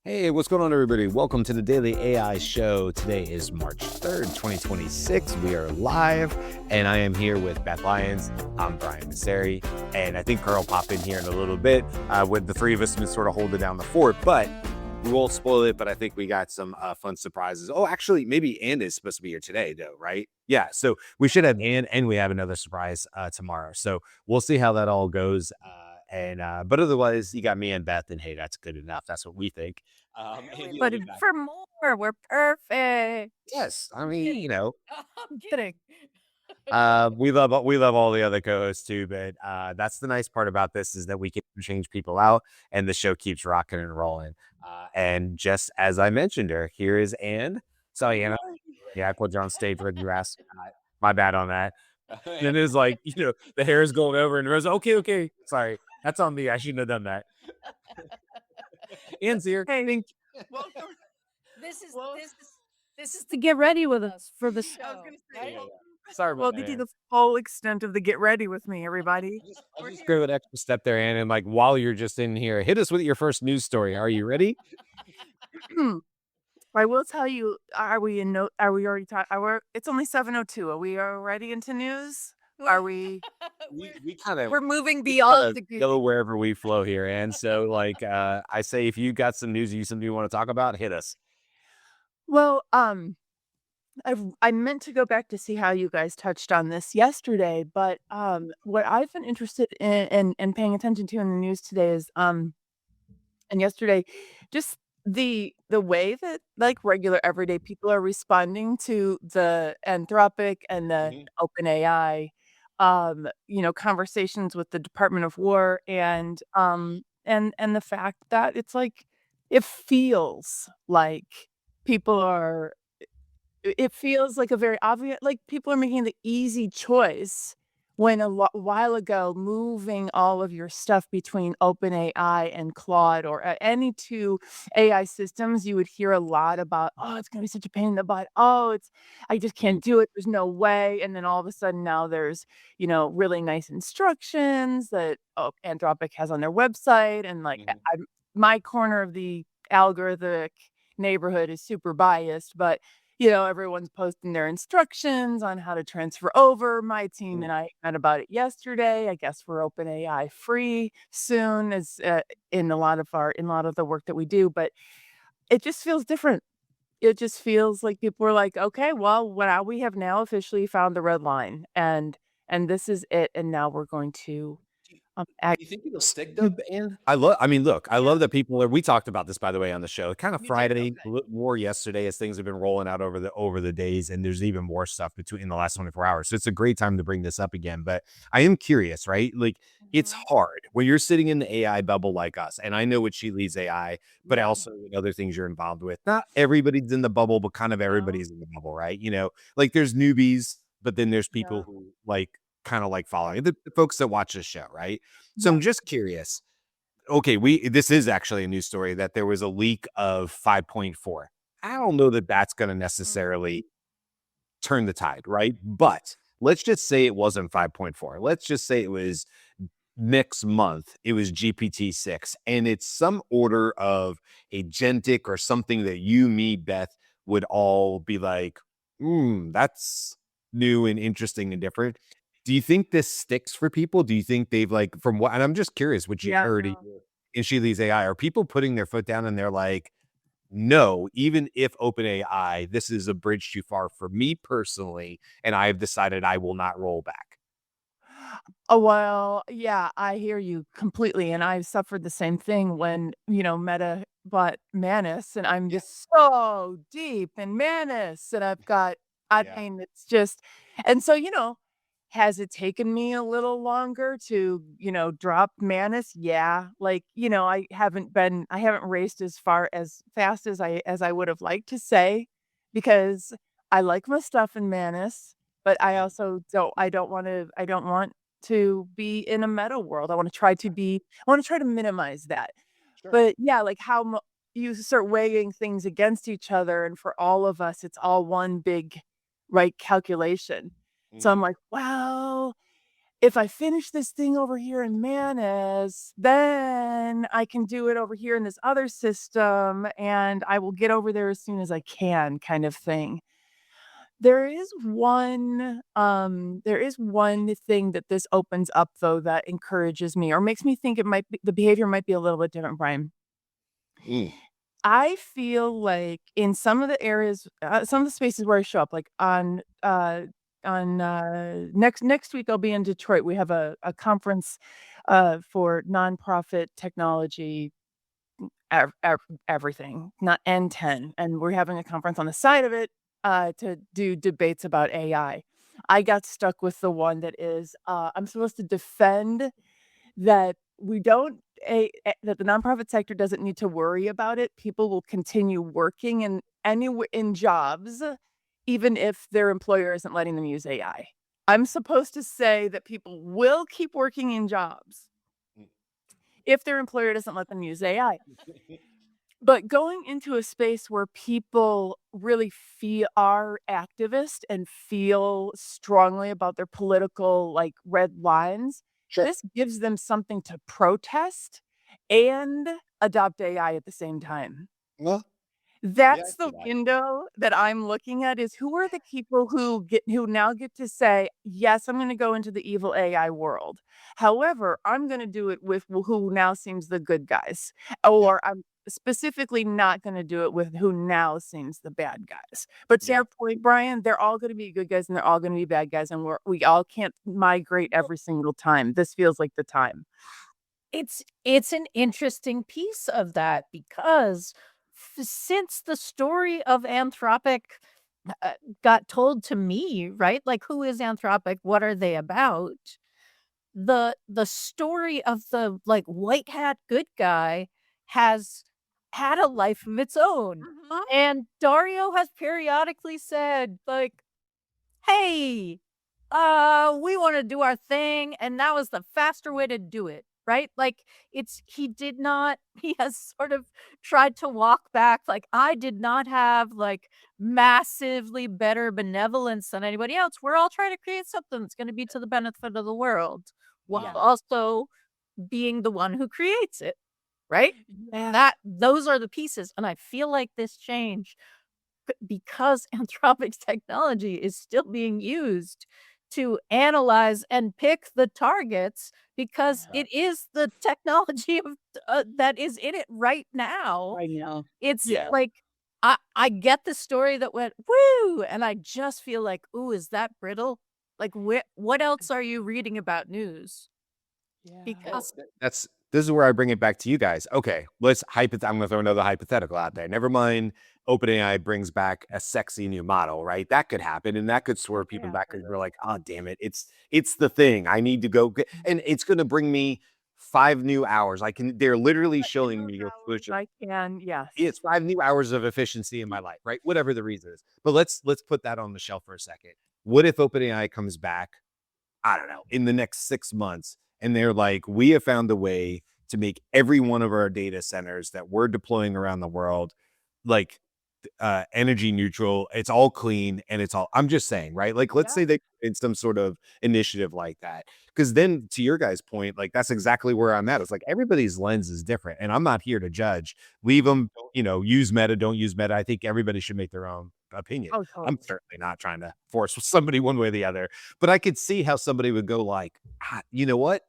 Hey, what's going on, everybody? Welcome to the Daily AI Show. Today is March 3rd, 2026. We are live, and I am here with Beth Lyons. I'm Brian Maucere, and I think Karl will pop in here in a little bit with the three of us to sort of holding down the fort, but we won't spoil it, but I think we got some fun surprises. Oh, actually, maybe Ann is supposed to be here today, though, right? Yeah, so we should have Ann, and we have another surprise tomorrow. So we'll see how that all goes. But otherwise, you got me and Beth, and hey, that's good enough. That's what we think. And you'll But be back. for more, we're perfect. Yes, I mean, I'm kidding. we love all the other co-hosts too, but that's the nice part about this is that we can change people out, and the show keeps rocking and rolling. And just as I mentioned her, here is Ann. So yeah, I put you on stage with you asked. My bad on that. And it is like, the hair is going over and Rose, okay. Sorry. That's on me. I shouldn't have done that. Ann's here. Hey, Thank welcome. This is Well, this is this is to get ready with us for the I was show. gonna say, Yeah. Sorry about well, that, this is Ann. the full extent of the get ready with me, everybody. I'll We're just here. go an extra step there, Ann. And like, while you're just in here, hit us with your first news story. Are you ready? I will tell you, are we in no are we already talking? It's only 7:02. Are we already into news? Are we We kind of We're moving kind beyond of the good. go wherever we flow here. And so like I say, if you got some news something you want to talk about, hit us. well, I meant to go back to see how you guys touched on this yesterday, but what I've been interested in paying attention to in the news today is and yesterday, just the way that, like, regular everyday people are responding to the Anthropic and the Mhm. OpenAI, conversations with the Department of War and the fact that it's like it feels like people are it feels like a very obvious like, people are making the easy choice when while ago, moving all of your stuff between OpenAI and Claude or any 2 AI systems, you would hear a lot about, "Oh, it's gonna be such a pain in the butt. Oh, it's I just can't do it. There's no way." And then all of a sudden now there's, really nice instructions that, Anthropic has on their website, and, like, Mhm. my corner of the algorithmic neighborhood is super biased, but everyone's posting their instructions on how to transfer over. My team and I met about it yesterday. I guess we're OpenAI free soon as in a lot of the work that we do, but it just feels different. It just feels like people are like, okay, well, now we have now officially found the red line, and this is it, and now we're going to act. You think it'll stick though, Ann? I mean, look, I Yeah, love that people are we talked about this by the way on the show. Kind of you did. Friday, Okay. a little more yesterday as things have been rolling out over the days, and there's even more stuff between in the last 24 hours. So it's a great time to bring this up again. But I am curious, right? Like it's Mhm. hard when you're sitting in the AI bubble like us, and I know what she leads AI, but Yeah. also with other things you're involved with. Not everybody's in the bubble, but kind of No. everybody's in the bubble, right? Like there's newbies, but then there's people Yeah. who like kind of like following the folks that watch this show, right? So Yeah. I'm just curious. Okay, we this is actually a news story that there was a leak of 5.4. I don't know that that's going to Mm. necessarily turn the tide, right? But let's just say it wasn't 5.4. Let's just say it was next month. It was GPT-6 and it's some order of agentic or something that you, me, Beth would all be like, that's new and interesting and different. Do you think this sticks for people? Do you think they've like from what and I'm just curious what you Yeah. heard No. in Sheely's AI. Are people putting their foot down and they're like, no, even if OpenAI, this is a bridge too far for me personally, and I have decided I will not roll back. Oh, well, yeah, I hear you completely, and I've suffered the same thing when, Meta bought Manus, and I'm Yeah. just so deep in Manus, and I Yeah. mean, it's just and so, has it taken me a little longer to, drop Manus? Yeah, like, I haven't raced as fast as I would have liked to say, because I like my stuff in Manus, but Mhm. I don't want to be in a meta world. I wanna try to minimize that. Sure. But yeah, like how mu you start weighing things against each other, and for all of us, it's all one big, right, calculation. So Mhm. I'm like, "Well," if I finish this thing over here in Manus, then I can do it over here in this other system, and I will get over there as soon as I can, kind of thing. There is one thing that this opens up, though, that encourages me or makes me think the behavior might be a little bit different, Brian. Mm. I feel like in some of the areas, some of the spaces where I show up, like next week I'll be in Detroit. We have a conference for nonprofit technology, everything, not N10, and we're having a conference on the side of it to do debates about AI. I got stuck with the one that is I'm supposed to defend that we don't that the nonprofit sector doesn't need to worry about it. People will continue working in jobs, even if their employer isn't letting them use AI. I'm supposed to say that people will keep working in jobs if their employer doesn't let them use AI. But going into a space where people really are activist and feel strongly about their political, like, red lines, Sure. this gives them something to protest and adopt AI at the same time. Well, That's I the see that. window that I'm looking at, is who are the people who now get to say, "Yes, I'm gonna go into the evil AI world. However, I'm gonna do it with who now seems the good guys." Or I'm specifically not gonna do it with who now seems the bad guys. But to Yeah. your point, Brian, they're all gonna be good guys and they're all gonna be bad guys, and we all can't migrate every single time. This feels like the time. It's an interesting piece of that because since the story of Anthropic got told to me, right? Like, who is Anthropic? What are they about? The story of the, like, white hat good guy has had a life of its own. Mhm. And Dario has periodically said, like, "Hey, we wanna do our thing, and that was the faster way to do it," right? Like, he did not he has sort of tried to walk back, like, "I did not have, like, massively better benevolence than anybody else. We're all trying to create something that's gonna be to the benefit of the world, while Yeah. also being the one who creates it," right? Yeah. Those are the pieces, and I feel like this change because Anthropic's technology is still being used to analyze and pick the targets because Yeah. it is the technology of that is in it right now. I know. It's Yeah. like I get the story that went woo, and I just feel like, "Ooh, is that brittle?" Like, what else are you reading about news? Yeah. Because This is where I bring it back to you guys. Okay, I'm gonna throw another hypothetical out there. Never mind, OpenAI brings back a sexy new model, right? That could happen, and that could swerve people Yeah. back because we're like, oh damn it, it's the thing. I need to go get, and it's gonna bring me 5 new hours. They're literally In showing those me hours, I can, yes. it's 5 new hours of efficiency in my life, right? Whatever the reason is. But let's put that on the shelf for a second. What if OpenAI comes back, I don't know, in the next 6 months, and they're like, we have found a way to make every one of our data centers that we're deploying around the world, like, energy neutral. It's all clean and it's all, I'm just saying, right? Like, let's Yeah. say they in some sort of initiative like that. Cause then to your guys' point, like, that's exactly where I'm at. It's like everybody's lens is different. And I'm not here to judge. Leave them, use Meta, don't use Meta. I think everybody should make their own opinion. Oh, I'm totally. certainly not trying to force somebody one way or the other, but I could see how somebody would go like, you know what?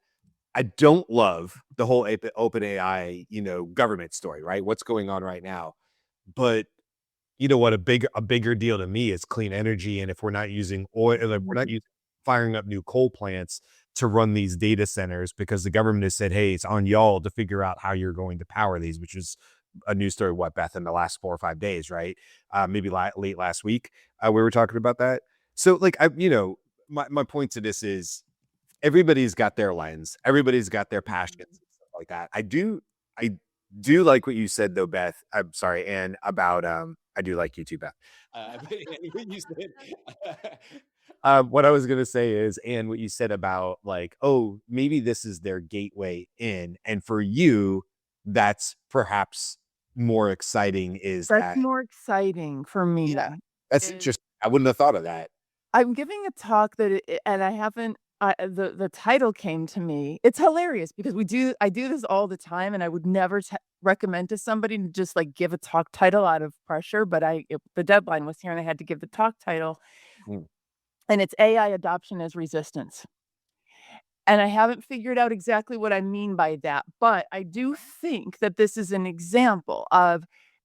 I don't love the whole open AI, government story, right? What's going on right now? But you know what? A bigger deal to me is clean energy. And if we're not using oil, if we're not Mhm. firing up new coal plants to run these data centers, because the government has said, hey, it's on y'all to figure out how you're going to power these, which is a news story, what, Beth, in the last 4 or 5 days, right? Maybe late last week, we were talking about that. So, like, my point to this is everybody's got their lens, everybody's got their passions and stuff like that. I do like what you said though, Beth. I'm sorry, and about I do like you too, Beth. What you said. What I was gonna say is, and what you said about like, oh, maybe this is their gateway in, and for you, that's perhaps more exciting. Is That's that more exciting for me. yeah? That's Is interesting. I wouldn't have thought of that. I'm giving a talk that and I haven't the title came to me. It's hilarious because I do this all the time, and I would never recommend to somebody to just like give a talk title out of pressure. But the deadline was here, and I had to give the talk title, Mm. and it's AI adoption as resistance. And I haven't figured out exactly what I mean by that, but I do think that this is an example of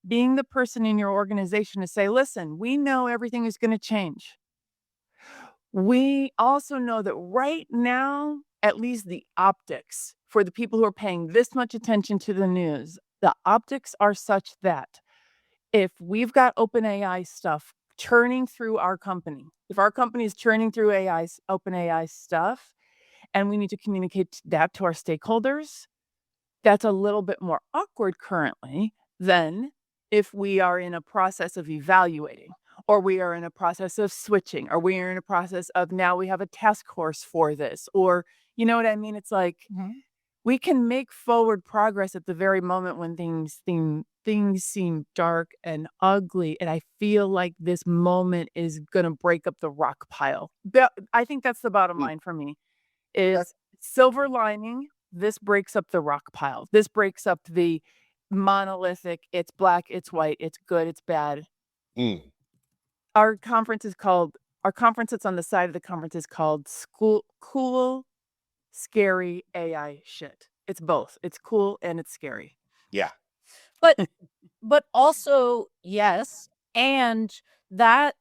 being the person in your organization to say, listen, we know everything is going to change. We also know that right now, at least the optics for the people who are paying this much attention to the news, the optics are such that if we've got OpenAI stuff churning through our company, if our company is churning through OpenAI stuff, and we need to communicate that to our stakeholders, that's a little bit more awkward currently than if we are in a process of evaluating, or we are in a process of switching, or we are in a process of now we have a task force for this, or you know what I mean? It's like we can make forward progress at the very moment when things seem dark and ugly. And I feel like this moment is going to break up the rock pile. I think that's the bottom line for me is silver lining. This breaks up the rock pile. This breaks up the monolithic. It's black, it's white, it's good, it's bad. Mm. Our conference that's on the side of the conference is called Cool, Scary AI Shit. It's both. It's cool and it's scary. Yeah. But also, yes, and that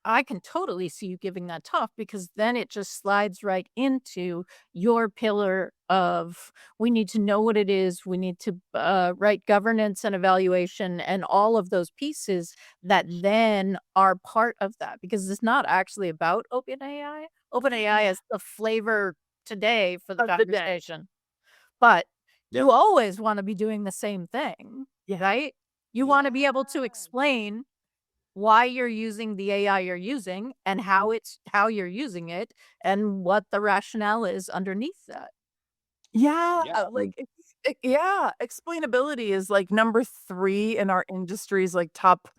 I can totally see you giving that talk because then it just slides right into your pillar of we need to know what it is, we need to write governance and evaluation and all of those pieces that then are part of that because it's not actually about OpenAI. OpenAI is the flavor today for the Of the day. conversation. But Yep. you always want to be doing the same thing, right? You want to be able to Yeah. explain why you're using the AI you're using and how you're using it and what the rationale is underneath that. Yeah, Yeah. explainability is like number 3 in our industry's like top,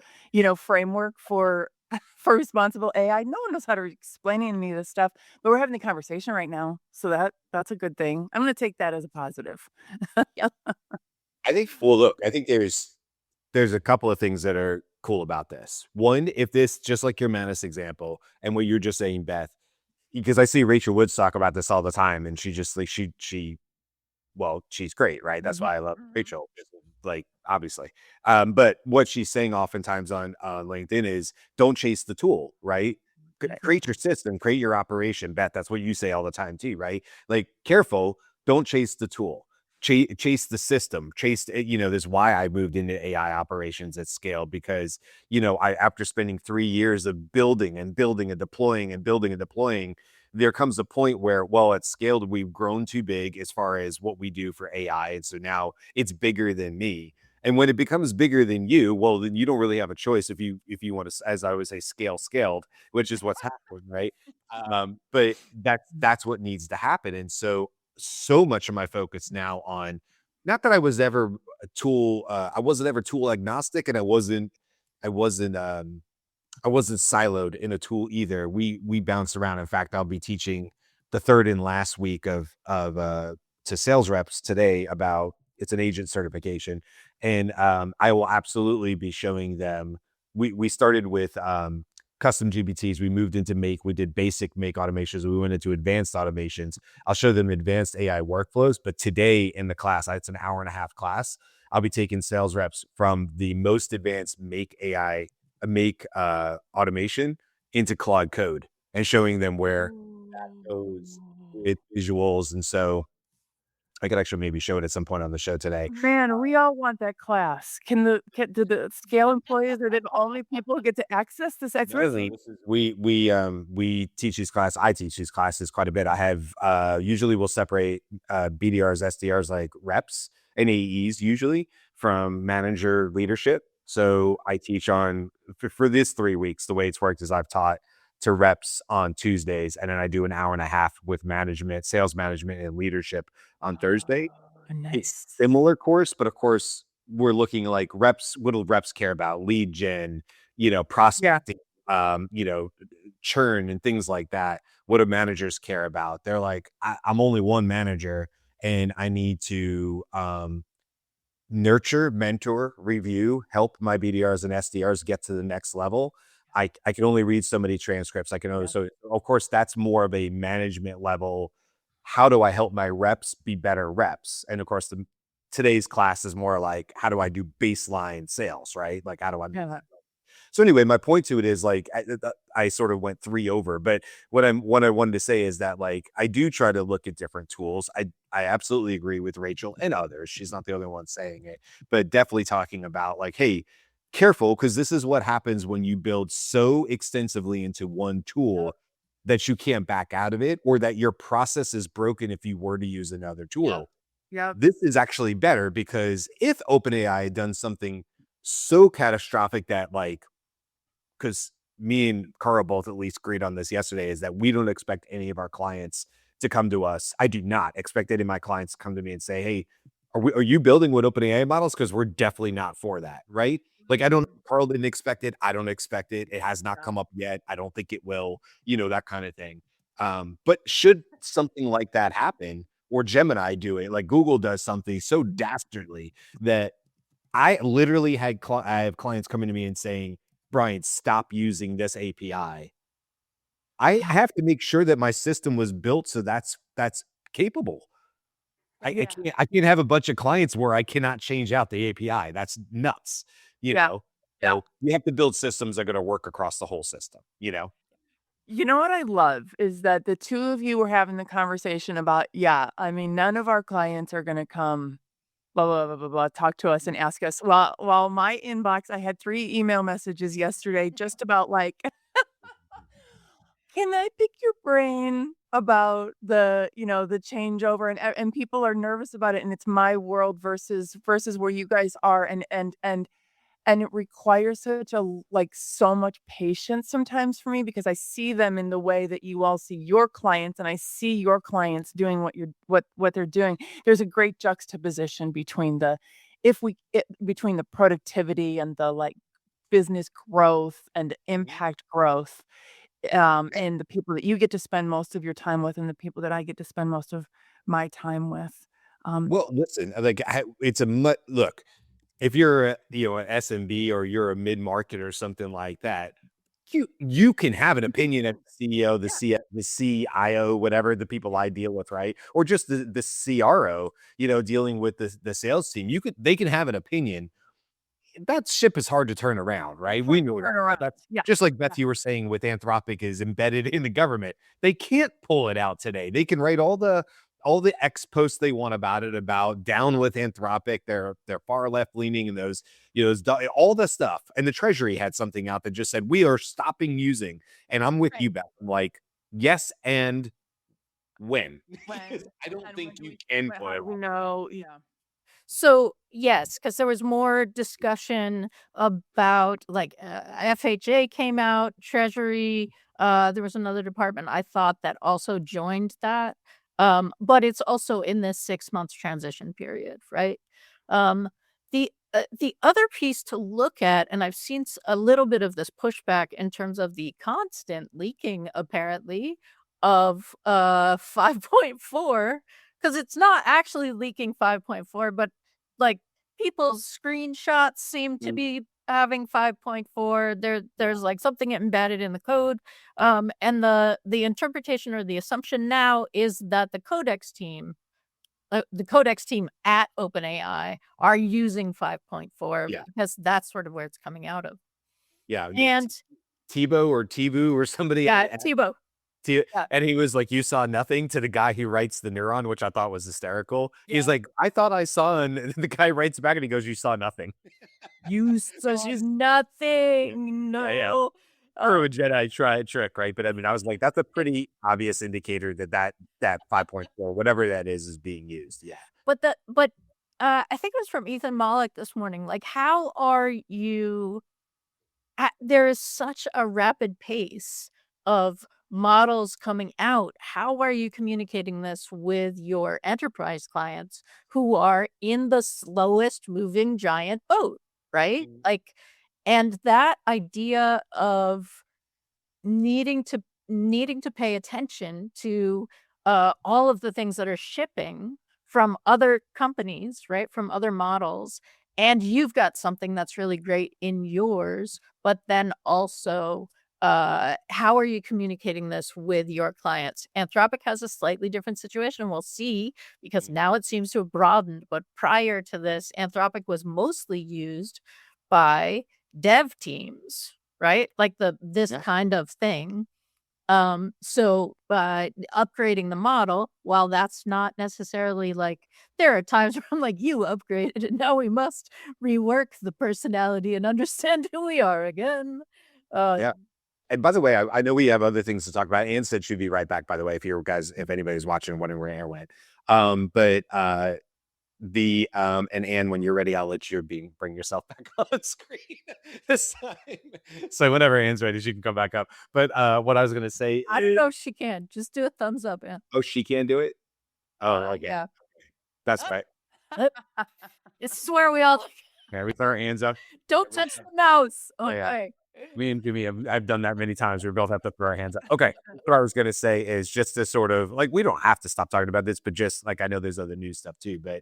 framework for for responsible AI. No one knows how to explain any of this stuff, but we're having the conversation right now, so that's a good thing. I'm gonna take that as a positive. Yeah. I think, well, look, I think there's a couple of things that are cool about this. One, if this, just like your Manus example and what you're just saying, Beth, because I see Rachel Woods talk about this all the time, and she just like well, she's great, right? That's why I love Rachel, like obviously. But what she's saying oftentimes on LinkedIn is don't chase the tool, right? Create your system, create your operation. Beth, that's what you say all the time too, right? Like careful, don't chase the tool. Chase the system, this is why I moved into AI operations at scale, because, after spending 3 years of building and building and deploying and building and deploying, there comes a point where, well, at scaled, we've grown too big as far as what we do for AI. And so now it's bigger than me. And when it becomes bigger than you, well, then you don't really have a choice if you want to, as I always say, scaled, which is what's happening, right? But that's what needs to happen. And so much of my focus now on, not that I was ever a tool, I wasn't ever tool agnostic, and I wasn't siloed in a tool either. We bounced around. In fact, I'll be teaching the third and last week of to sales reps today about, it's an agent certification, and I will absolutely be showing them. We started with custom GPTs. We moved into make. We did basic make automations. We went into advanced automations. I'll show them advanced AI workflows. But today in the class, it's an hour and a half class. I'll be taking sales reps from the most advanced make automation into Claude Code and showing them where that goes with visuals. And so I could actually maybe show it at some point on the show today. Man, we all want that class. Do the scale employees or did only people get to access this expertise? We teach these classes. I teach these classes quite a bit. I have usually we'll separate BDRs, SDRs, like reps and AEs usually from manager leadership. So I teach on for this 3 weeks. The way it's worked is I've taught to reps on Tuesdays, and then I do an hour and a half with management, sales management, and leadership on Thursday. Nice. It's similar course, but of course we're looking like reps. What do reps care about? Lead gen, prospecting, churn and things like that, what do managers care about? They're like, I'm only one manager and I need to nurture, mentor, review, help my BDRs and SDRs get to the next level. I can only read so many transcripts. I can only, so of course that's more of a management level. How do I help my reps be better reps? And of course, today's class is more like, how do I do baseline sales, right? Like, how do I Yeah. so anyway, my point to it is like I sort of went 3 over, but what I wanted to say is that like I do try to look at different tools. I absolutely agree with Rachel and others. She's not the only one saying it, but definitely talking about like, hey, careful, because this is what happens when you build so extensively into one tool that you can't back out of it, or that your process is broken if you were to use another tool. Yep. This is actually better because if OpenAI had done something so catastrophic that like, because me and Karl both at least agreed on this yesterday, is that we don't expect any of our clients to come to us. I do not expect any of my clients to come to me and say, hey, are you building with OpenAI models? Because we're definitely not for that, right? Like, I don't, Karl didn't expect it. I don't expect it. It has not come up yet. I don't think it will, that kind of thing. But should something like that happen, or Gemini do it, like Google does something so dastardly that I literally I have clients coming to me and saying, Brian, stop using this API. I have to make sure that my system was built so that's capable. I can't have a bunch of clients where I cannot change out the API. That's nuts. You Yeah. know, so you have to build systems that are going to work across the whole system. You know what I love is that the two of you were having the conversation about, I mean, none of our clients are going to come, blah, blah, blah, blah, blah, talk to us and ask us. While my inbox, I had 3 email messages yesterday just about like, can I pick your brain about the changeover and people are nervous about it and it's my world versus where you guys are and it requires so much patience sometimes for me because I see them in the way that you all see your clients, and I see your clients doing what they're doing. There's a great juxtaposition between between the productivity and the, like, business growth and impact growth, and the people that you get to spend most of your time with and the people that I get to spend most of my time with. Well, listen, like it's a look. If you're an SMB or you're a mid market or something like that, you can have an opinion at the CEO, the CIO, whatever the people I deal with, right? Or just the CRO, dealing with the sales team. They can have an opinion. That ship is hard to turn around, right? We know that. Turn around. That's Yeah. just like Beth, you were saying with Anthropic is embedded in the government. They can't pull it out today. They can write all the X posts they want about it, about down with Anthropic. They're far left leaning in those, all the stuff. And the Treasury had something out that just said we are stopping using. And I'm with you, Beth. I'm like, yes, and when? I don't think you can pull it off. No, yeah. So yes, because there was more discussion about like FHA came out, Treasury. There was another department I thought that also joined that, but it's also in this 6 months transition period, right? Um, the other piece to look at, and I've seen a little bit of this pushback in terms of the constant leaking, apparently, of 5.4 because it's not actually leaking 5.4, but like people's screenshots seem to be having 5.4. There's like something embedded in the code. And the interpretation or the assumption now is that the Codex team at OpenAI are using 5.4 because that's sort of where it's coming out of. Yeah. And Tebow or Tibu or somebody. Tebow. And he was like, you saw nothing, to the guy who writes the neuron, which I thought was hysterical. He's like, I thought I saw, and the guy writes back and he goes, you saw nothing. You saw nothing. No. Yeah. Through a Jedi trick, right? But I mean, I was like, that's a pretty obvious indicator that 5.4, whatever that is being used. Yeah. But I think it was from Ethan Mollick this morning. Like, how are you? There is such a rapid pace of models coming out. How are you communicating this with your enterprise clients who are in the slowest moving giant boat, right? Like, and that idea of needing to pay attention to all of the things that are shipping from other companies, right? From other models. And you've got something that's really great in yours, but then also how are you communicating this with your clients? Anthropic has a slightly different situation. We'll see, because now it seems to have broadened. But prior to this, Anthropic was mostly used by dev teams, right? Like this Yeah. kind of thing. So by upgrading the model, while that's not necessarily like, there are times where I'm like, you upgraded and now we must rework the personality and understand who we are again. Yeah. And by the way, I know we have other things to talk about. Anne said she'd be right back, by the way, if anybody's watching and wondering where Anne went. And Anne, when you're ready, I'll let you bring yourself back on screen this time. So whenever Anne's ready, she can come back up. But what I was gonna say I don't is, know if she can. Just do a thumbs up, Ann. oh, she can do it? Oh, okay. Yeah. That's right. This is where we all Yeah, we throw our hands up. don't touch the mouse. Yeah. Okay. Me and Jimmy, I've done that many times. We both have to throw our hands up. Okay. What I was going to say is just to sort of like, we don't have to stop talking about this, but just like, I know there's other news stuff too, but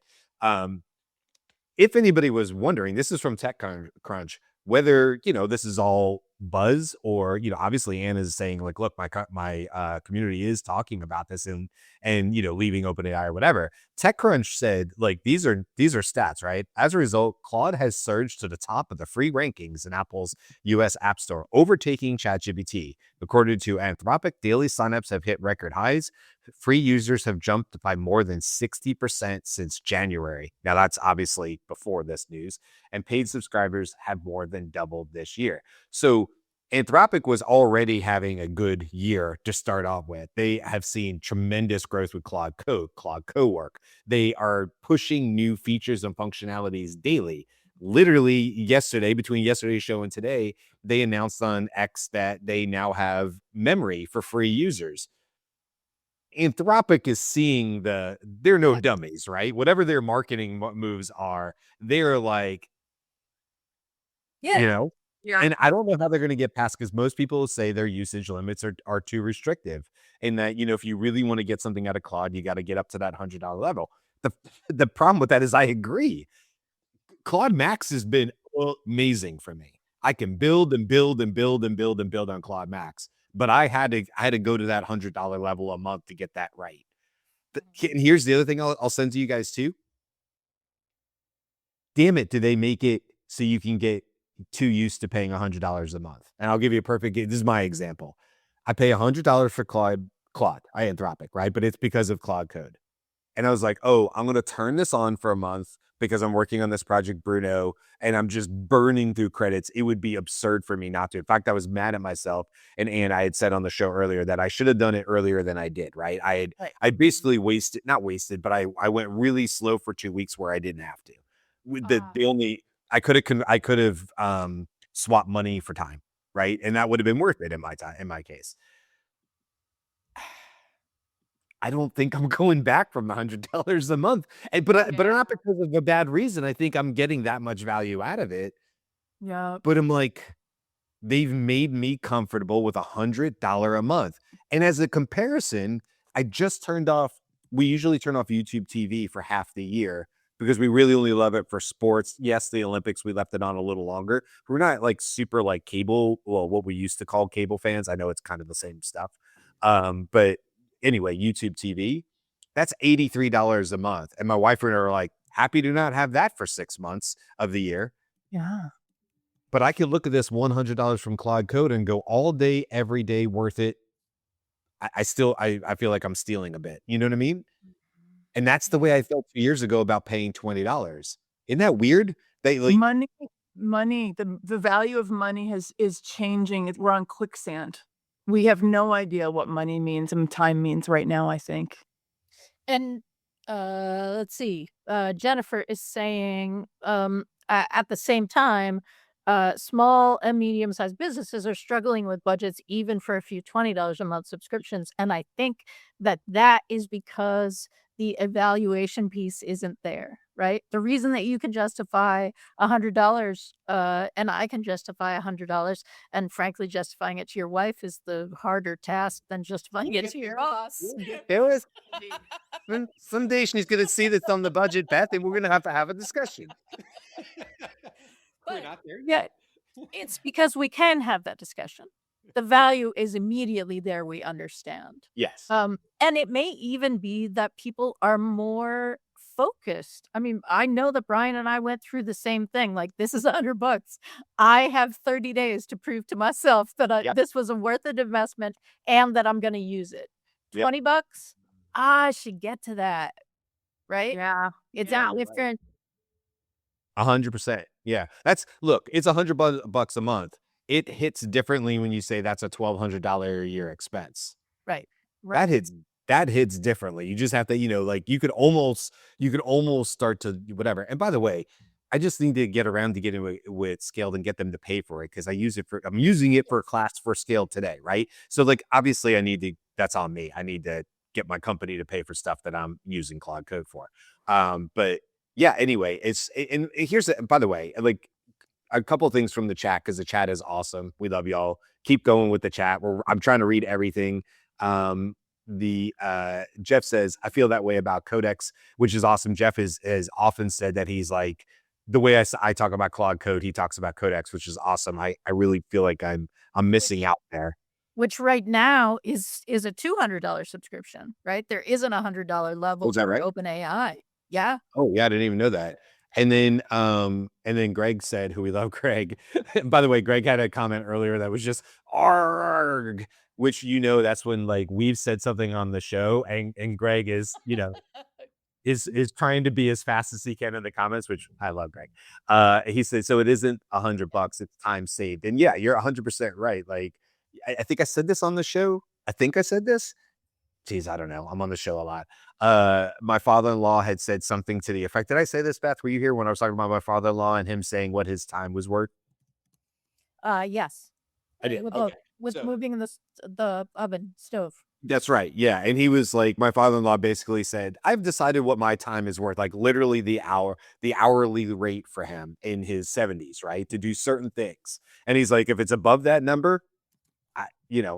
if anybody was wondering, this is from TechCrunch, whether, this is all buzz or, obviously Anna is saying like, look, my community is talking about this and, leaving OpenAI or whatever. TechCrunch said like, these are stats, right? As a result, Claude has surged to the top of the free rankings in Apple's US App Store, overtaking ChatGPT. According to Anthropic, daily signups have hit record highs. Free users have jumped by more than 60% since January. Now, that's obviously before this news. And paid subscribers have more than doubled this year. So Anthropic was already having a good year to start off with. They have seen tremendous growth with Claude Code, Claude Cowork. They are pushing new features and functionalities daily. Literally yesterday, between yesterday's show and today, they announced on X that they now have memory for free users. Anthropic is seeing they're no dummies, right? Whatever their marketing moves are, they're like, Yeah. and I don't know how they're going to get past, because most people say their usage limits are too restrictive, and that, if you really want to get something out of Claude, you got to get up to that $100 level. The problem with that is I agree. Claude Max has been amazing for me. I can build and build and build and build and build on Claude Max, but I had to go to that $100 level a month to get that right. And here's the other thing I'll send to you guys too. Damn it, do they make it so you can get too used to paying $100 a month? And I'll give you a perfect. This is my example. I pay $100 for Claude, Anthropic, right? But it's because of Claude Code. And I was like, oh, I'm going to turn this on for a month because I'm working on this project, Bruno, and I'm just burning through credits. It would be absurd for me not to. In fact, I was mad at myself. And I had said on the show earlier that I should have done it earlier than I did, right? I basically not wasted, but I went really slow for 2 weeks where I didn't have to. I could have swapped money for time, right? And that would have been worth it in my case. I don't think I'm going back from the $100 a month, but not because of a bad reason. I think I'm getting that much value out of it. Yeah. But I'm like, they've made me comfortable with $100 a month. And as a comparison, we usually turn off YouTube TV for half the year because we really only love it for sports. Yes, the Olympics, we left it on a little longer. We're not like super like cable, well, what we used to call cable fans. I know it's kind of the same stuff. But anyway, YouTube TV, that's $83 a month. And my wife and I are like, happy to not have that for 6 months of the year. Yeah. But I can look at this $100 from Claude Code and go all day, every day, worth it. I feel like I'm stealing a bit. You know what I mean? And that's the way I felt 2 years ago about paying $20. Isn't that weird? Money, the value of money is changing. We're on quicksand. We have no idea what money means and time means right now, I think. And let's see. Jennifer is saying at the same time, small and medium-sized businesses are struggling with budgets even for a few $20 a month subscriptions. And I think that is because the evaluation piece isn't there, right? The reason that you can justify $100 and I can justify $100, and frankly, justifying it to your wife is the harder task than justifying it to your boss. It was someday she's gonna see this on the budget, Beth, and we're gonna have a discussion. We're But not there yeah, it's because we can have that discussion. The value is immediately there, we understand. Yes. And it may even be that people are more focused. I mean, I know that Brian and I went through the same thing. Like, this is $100. I have 30 days to prove to myself that Yep. this was a worth it investment and that I'm going to use it. Yep. $20, I should get to that, right? Yeah. It's Yeah, out you're if you're in 100%. Yeah. Look, it's $100 a month. It hits differently when you say that's a $1,200 a year expense. right. That hits differently. You just have to, like you could almost start to whatever. And by the way, I just need to get around to getting with Scaled and get them to pay for it because I'm using it for a class for Scaled today, right? So like obviously that's on me. I need to get my company to pay for stuff that I'm using Claude Code for. But yeah, anyway, and here's by the way, like a couple of things from the chat because the chat is awesome. We love y'all. Keep going with the chat. I'm trying to read everything. Jeff says, I feel that way about Codex, which is awesome. Jeff has often said that he's like, the way I talk about Claude Code, he talks about Codex, which is awesome. I really feel like I'm missing out there. Which right now is a $200 subscription, right? There isn't a $100 level is that for right? OpenAI. Yeah. Oh yeah, I didn't even know that. And then Greg said, who we love, Greg. By the way, Greg had a comment earlier that was just arg, which that's when like we've said something on the show, and Greg is is trying to be as fast as he can in the comments, which I love, Greg. He said, so it isn't $100, it's time saved. And yeah, you're 100% right. Like I think I said this on the show. I think I said this. Geez, I don't know. I'm on the show a lot. My father-in-law had said something to the effect. Did I say this, Beth? Were you here when I was talking about my father-in-law and him saying what his time was worth? Yes. I did. With moving the oven stove. That's right. Yeah. And he was like, my father-in-law basically said, I've decided what my time is worth, like literally the hourly rate for him in his 70s, right? To do certain things. And he's like, if it's above that number,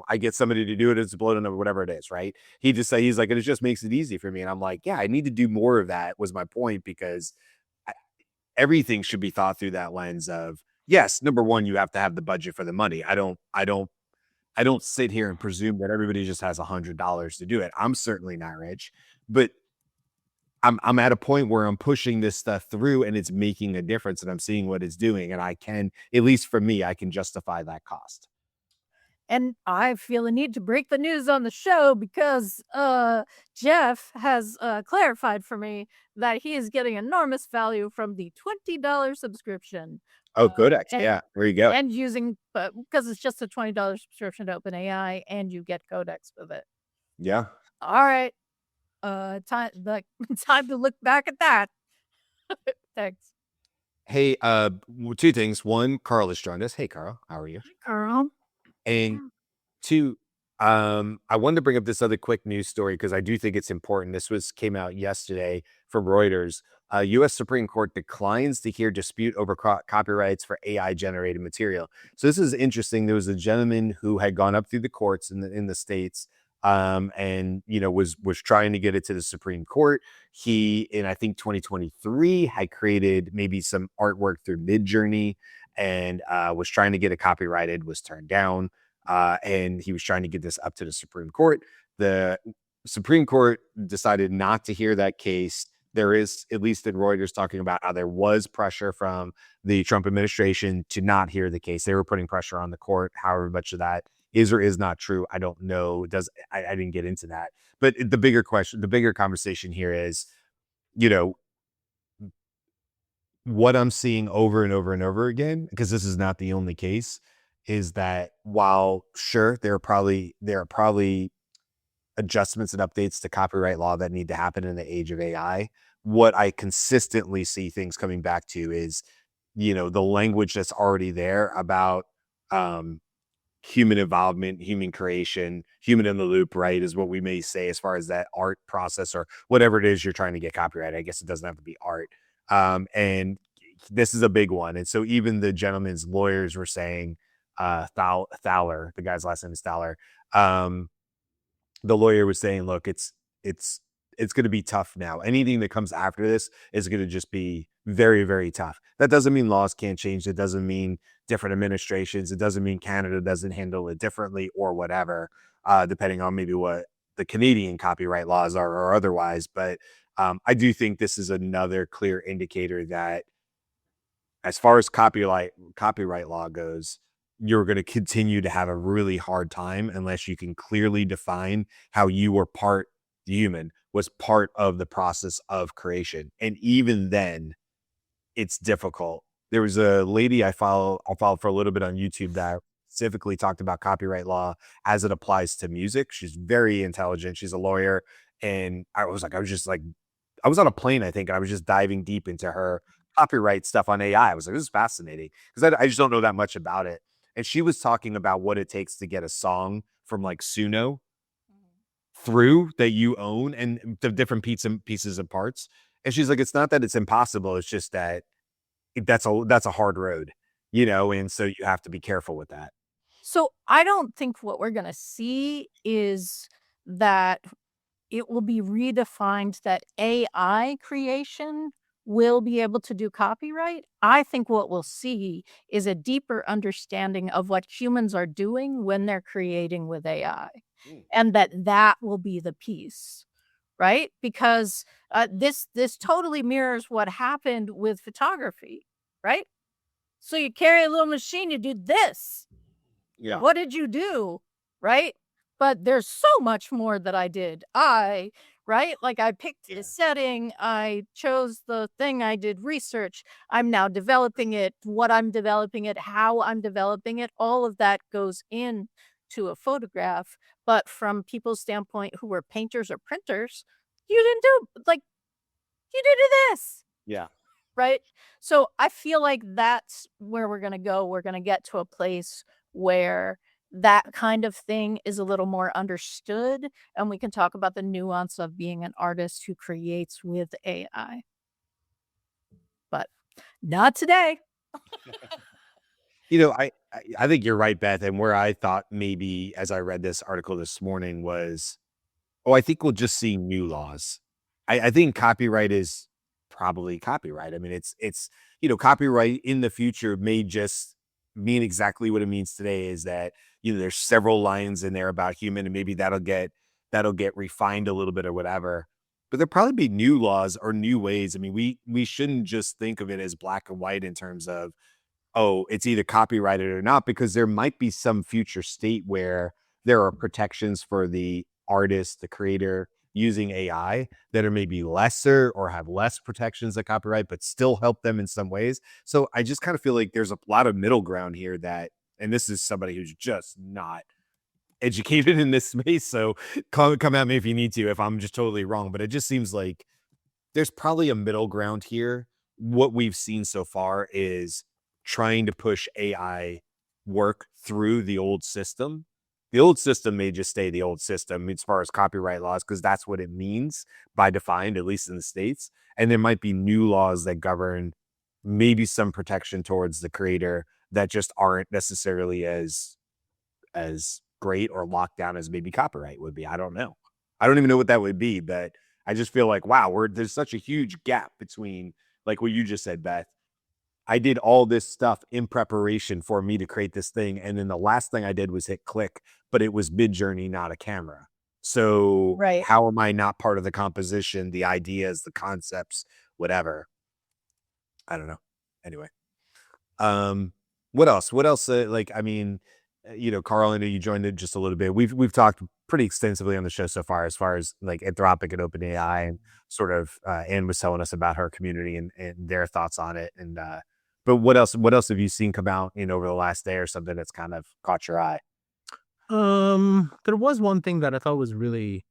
I get somebody to do it. It's below the number, whatever it is, right? He's like, it just makes it easy for me. And I'm like, yeah, I need to do more of that was my point because everything should be thought through that lens of, yes, number one, you have to have the budget for the money. I don't sit here and presume that everybody just has $100 to do it. I'm certainly not rich, but I'm at a point where I'm pushing this stuff through and it's making a difference and I'm seeing what it's doing. And I can, at least for me, I can justify that cost. And I feel a need to break the news on the show because Jeff has clarified for me that he is getting enormous value from the $20 subscription. Oh, Codex. Yeah, there you go. And using, because it's just a $20 subscription to OpenAI and you get Codex with it. Yeah. All right. Time to look back at that. Thanks. Hey, two things. One, Karl has joined us. Hey, Karl, how are you? Hi, Karl. And two, I wanted to bring up this other quick news story because I do think it's important. This came out yesterday from Reuters. U.S. Supreme Court declines to hear dispute over copyrights for AI generated material. So this is interesting. There was a gentleman who had gone up through the courts in the states, and was trying to get it to the Supreme Court. He, in I think 2023, had created maybe some artwork through Midjourney and was trying to get it copyrighted, was turned down, and he was trying to get this up to the Supreme Court. The Supreme Court decided not to hear that case. There is, at least in Reuters, talking about how there was pressure from the Trump administration to not hear the case. They were putting pressure on the court. However much of that is or is not true, I don't know. I didn't get into that. But the bigger conversation here is, what I'm seeing over and over and over again, because this is not the only case, is that while sure there are probably adjustments and updates to copyright law that need to happen in the age of AI, what I consistently see things coming back to is, the language that's already there about human involvement, human creation, human in the loop, right, is what we may say as far as that art process or whatever it is you're trying to get copyrighted. I guess it doesn't have to be art. And this is a big one. And so even the gentleman's lawyers were saying, Thaler, the guy's last name is Thaler. The lawyer was saying, look, it's going to be tough now. Anything that comes after this is going to just be very, very tough. That doesn't mean laws can't change. It doesn't mean different administrations. It doesn't mean Canada doesn't handle it differently or whatever, depending on maybe what the Canadian copyright laws are or otherwise. But I do think this is another clear indicator that as far as copyright law goes, you're going to continue to have a really hard time unless you can clearly define how you were human was part of the process of creation. And even then, it's difficult. There was a lady I followed for a little bit on YouTube that specifically talked about copyright law as it applies to music. She's very intelligent. She's a lawyer. And I was on a plane, I think, and I was just diving deep into her copyright stuff on AI. I was like, this is fascinating because I just don't know that much about it. And she was talking about what it takes to get a song from like Suno through that you own and the different pieces and parts. And she's like, it's not that it's impossible. It's just that that's a hard road, and so you have to be careful with that. So I don't think what we're going to see is that it will be redefined that AI creation will be able to do copyright. I think what we'll see is a deeper understanding of what humans are doing when they're creating with AI, and that will be the piece, right? Because this totally mirrors what happened with photography, right? So you carry a little machine, you do this. Yeah. What did you do? Right? But there's so much more that I did. Right? Like I picked the setting, I chose the thing, I did research. I'm now developing it, what I'm developing it, how I'm developing it. All of that goes in to a photograph. But from people's standpoint who were painters or printers, you didn't do this. Yeah. Right? So I feel like that's where we're going to go. We're going to get to a place where that kind of thing is a little more understood, and we can talk about the nuance of being an artist who creates with AI. But not today. I think you're right, Beth. And where I thought maybe as I read this article this morning was, I think we'll just see new laws. I think copyright is probably copyright. I mean, it's copyright in the future may just mean exactly what it means today, is that there's several lines in there about human, and maybe that'll get refined a little bit or whatever. But there'll probably be new laws or new ways. I mean, we shouldn't just think of it as black and white in terms of, it's either copyrighted or not, because there might be some future state where there are protections for the artist, the creator, using AI that are maybe lesser or have less protections than copyright, but still help them in some ways. So I just kind of feel like there's a lot of middle ground here and this is somebody who's just not educated in this space. So come at me if you need to, if I'm just totally wrong, but it just seems like there's probably a middle ground here. What we've seen so far is trying to push AI work through the old system. The old system may just stay the old system as far as copyright laws, because that's what it means by defined, at least in the States. And there might be new laws that govern maybe some protection towards the creator that just aren't necessarily as great or locked down as maybe copyright would be. I don't know. I don't even know what that would be, but I just feel like, wow, there's such a huge gap between, like what you just said, Beth. I did all this stuff in preparation for me to create this thing. And then the last thing I did was hit click, but it was Midjourney, not a camera. So Right. how am I not part of the composition, the ideas, the concepts, whatever? I don't know. Anyway. What else? Karl, I know you joined it just a little bit. We've talked pretty extensively on the show so far, as like Anthropic and OpenAI, and sort of Anne was telling us about her community and their thoughts on it. And but what else have you seen come out over the last day or something that's kind of caught your eye? There was one thing that I thought was really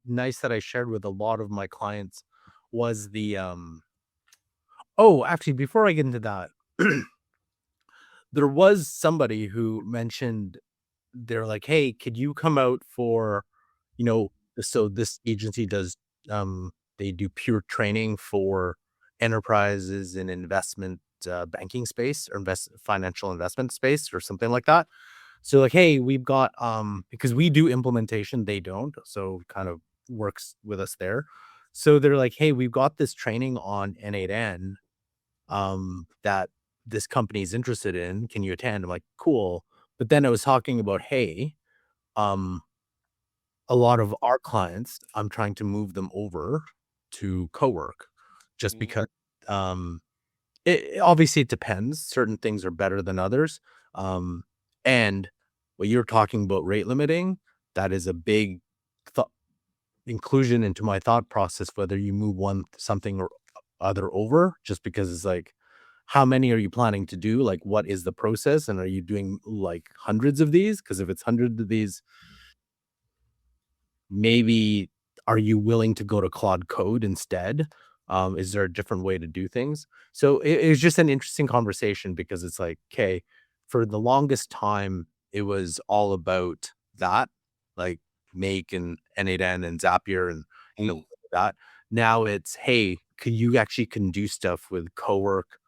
nice that I shared with a lot of my clients was the actually, before I get into that, there was somebody who mentioned, they're like, hey, could you come out for, so this agency does they do pure training for enterprises in investment banking space or financial investment space or something like that. So like, hey, we've got because we do implementation, they don't, so kind of works with us there. So they're like, hey, we've got this training on N8N that this company is interested in. Can you attend? I'm like, cool. But then I was talking about, hey, um, a lot of our clients, I'm trying to move them over to co-work just because obviously it depends. Certain things are better than others. And what you're talking about rate limiting, that is a big inclusion into my thought process, whether you move something or other over, just because it's like, how many are you planning to do? Like, what is the process? And are you doing like hundreds of these? Because if it's hundreds of these, maybe are you willing to go to Claude Code instead? Is there a different way to do things? So it was just an interesting conversation because it's like, okay, for the longest time, it was all about that, like Make and N8N and Zapier and that. Now it's, hey, you actually can do stuff with Cowork.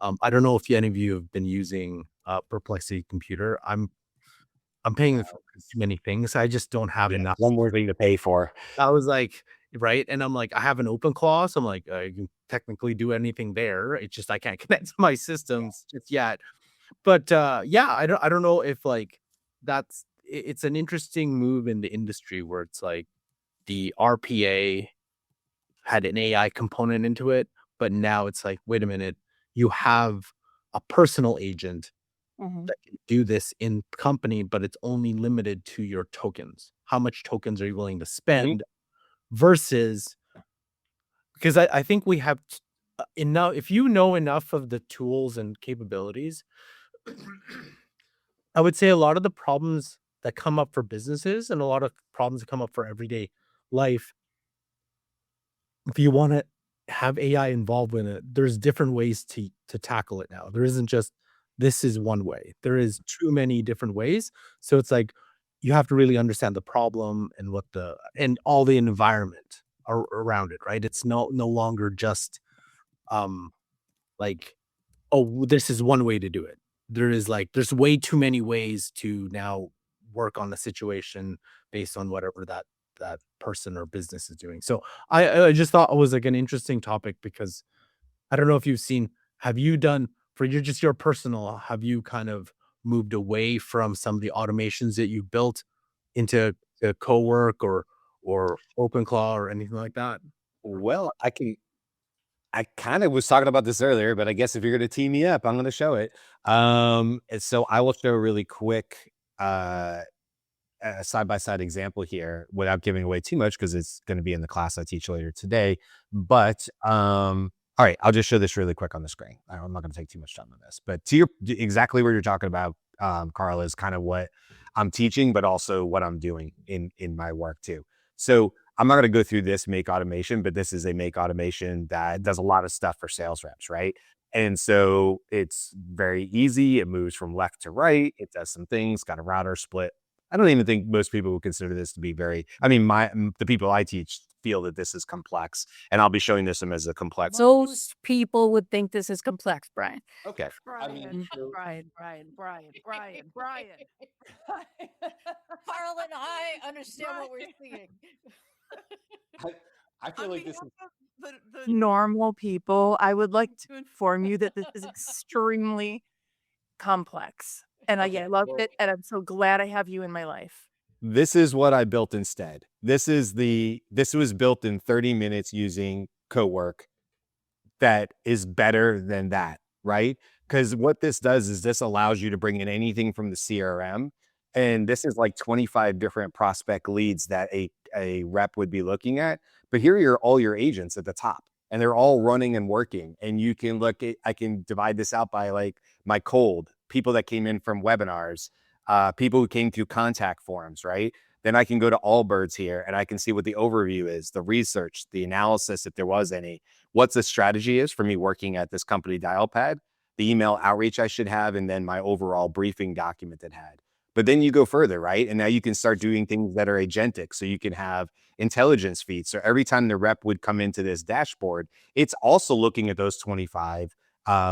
I don't know if any of you have been using Perplexity Computer. I'm paying for too many things. I just don't have enough. One more thing to pay for. I was like, right. And I'm like, I have an open clause. I'm like, I can technically do anything there. It's just, I can't connect to my systems just yet. But yeah, I don't know if like it's an interesting move in the industry where it's like the RPA had an AI component into it, but now it's like, wait a minute, you have a personal agent that can do this in company, but it's only limited to your tokens. How much tokens are you willing to spend versus, because I think we have enough, if you know enough of the tools and capabilities, I would say a lot of the problems that come up for businesses and a lot of problems that come up for everyday life, if you want to have AI involved in it, there's different ways to tackle it now. There isn't just, this is one way. There is too many different ways. So it's like, you have to really understand the problem and and all the environment around it, right? It's no longer just like, oh, this is one way to do it. There's way too many ways to now work on the situation based on whatever that person or business is doing. So I just thought it was like an interesting topic because I don't know if you've seen, have you done for your personal, have you kind of moved away from some of the automations that you built into co-work or OpenClaw or anything like that? Well, I kind of was talking about this earlier, but I guess if you're going to tee me up, I'm going to show it. And so I will show a really quick side-by-side example here without giving away too much because it's going to be in the class I teach later today. But all right, I'll just show this really quick on the screen. I'm not going to take too much time on this, but exactly what you're talking about, Karl, is kind of what I'm teaching, but also what I'm doing in my work too. So I'm not going to go through this make automation, but this is a make automation that does a lot of stuff for sales reps, right? And so it's very easy. It moves from left to right. It does some things, got a router split. I don't even think most people would consider this to be the people I teach feel that this is complex, and I'll be showing this them as a complex. Most people would think this is complex, Brian. Okay. Brian. Karl and I understand what we're seeing. I feel like this is The normal people, I would like to inform you that this is extremely complex. And I love it. And I'm so glad I have you in my life. This is what I built instead. This was built in 30 minutes using Cowork that is better than that, right? Because what this does is this allows you to bring in anything from the CRM. And this is like 25 different prospect leads that a rep would be looking at. But here are all your agents at the top, and they're all running and working. And you can I can divide this out by like my cold, people that came in from webinars, people who came through contact forms, right? Then I can go to Allbirds here and I can see what the overview is, the research, the analysis, if there was any, what the strategy is for me working at this company Dialpad, the email outreach I should have, and then my overall briefing document it had. But then you go further, right? And now you can start doing things that are agentic. So you can have intelligence feeds. So every time the rep would come into this dashboard, it's also looking at those 25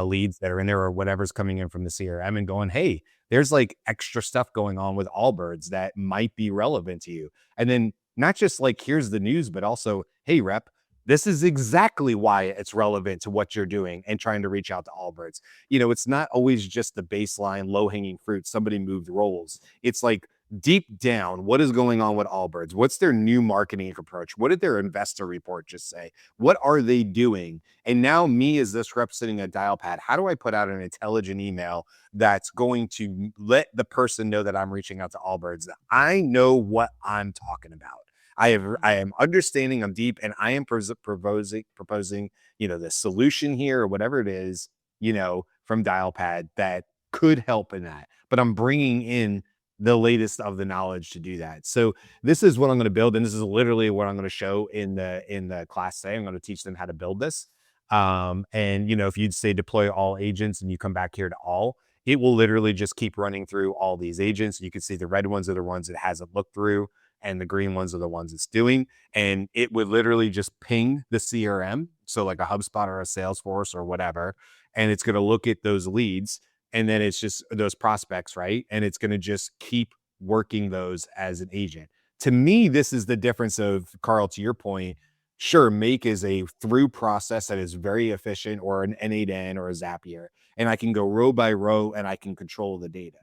leads that are in there or whatever's coming in from the CRM and going, hey, there's like extra stuff going on with Allbirds that might be relevant to you. And then not just like, here's the news, but also, hey, rep, this is exactly why it's relevant to what you're doing and trying to reach out to Allbirds. You know, it's not always just the baseline low hanging fruit. Somebody moved roles. It's like deep down, what is going on with Allbirds? What's their new marketing approach? What did their investor report just say? What are they doing? And now me as this rep sitting at dial pad, how do I put out an intelligent email that's going to let the person know that I'm reaching out to Allbirds, that I know what I'm talking about? I am understanding, I'm deep, and I am proposing, you know, the solution here or whatever it is, you know, from Dialpad that could help in that. But I'm bringing in the latest of the knowledge to do that. So this is what I'm going to build, and this is literally what I'm going to show in the class today. I'm going to teach them how to build this. And you know, if you'd say deploy all agents and you come back here to all, it will literally just keep running through all these agents. You can see the red ones are the ones it hasn't looked through, and the green ones are the ones it's doing. And it would literally just ping the CRM. So like a HubSpot or a Salesforce or whatever. And it's going to look at those leads. And then it's just those prospects, right? And it's going to just keep working those as an agent. To me, this is the difference of, Karl, to your point, sure, Make is a through process that is very efficient, or an N8N or a Zapier. And I can go row by row and I can control the data.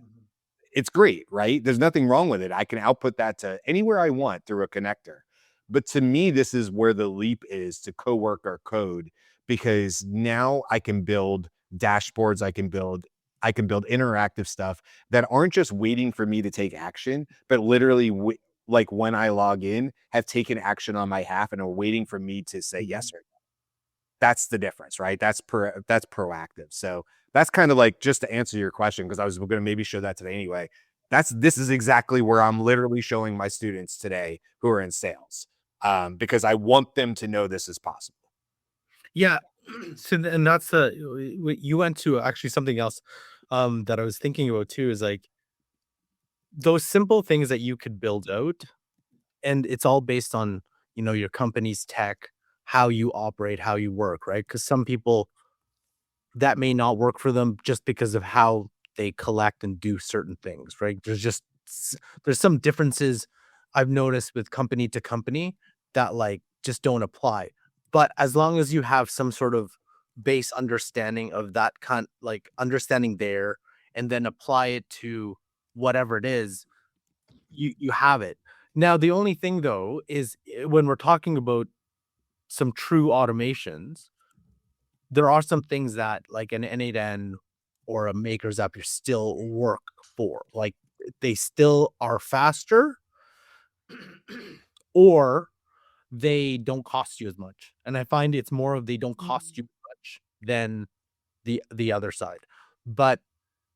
It's great, right? There's nothing wrong with it. I can output that to anywhere I want through a connector. But to me, this is where the leap is to co-work our code, because now I can build dashboards, I can build interactive stuff that aren't just waiting for me to take action, but literally like when I log in, have taken action on my behalf and are waiting for me to say yes or no. That's the difference, right? That's proactive. So that's kind of like, just to answer your question, because I was going to maybe show that today anyway. This is exactly where I'm literally showing my students today who are in sales, because I want them to know this is possible. Yeah. So, and that's you went to actually something else that I was thinking about too, is like those simple things that you could build out, and it's all based on, you know, your company's tech, how you operate, how you work, right? Because some people, that may not work for them just because of how they collect and do certain things, right? There's some differences I've noticed with company to company that like just don't apply. But as long as you have some sort of base understanding of that like understanding there, and then apply it to whatever it is, you have it. Now, the only thing though is when we're talking about some true automations, there are some things that like an N8N or a Maker's app you still work for. Like they still are faster or they don't cost you as much. And I find it's more of they don't cost you much than the other side. But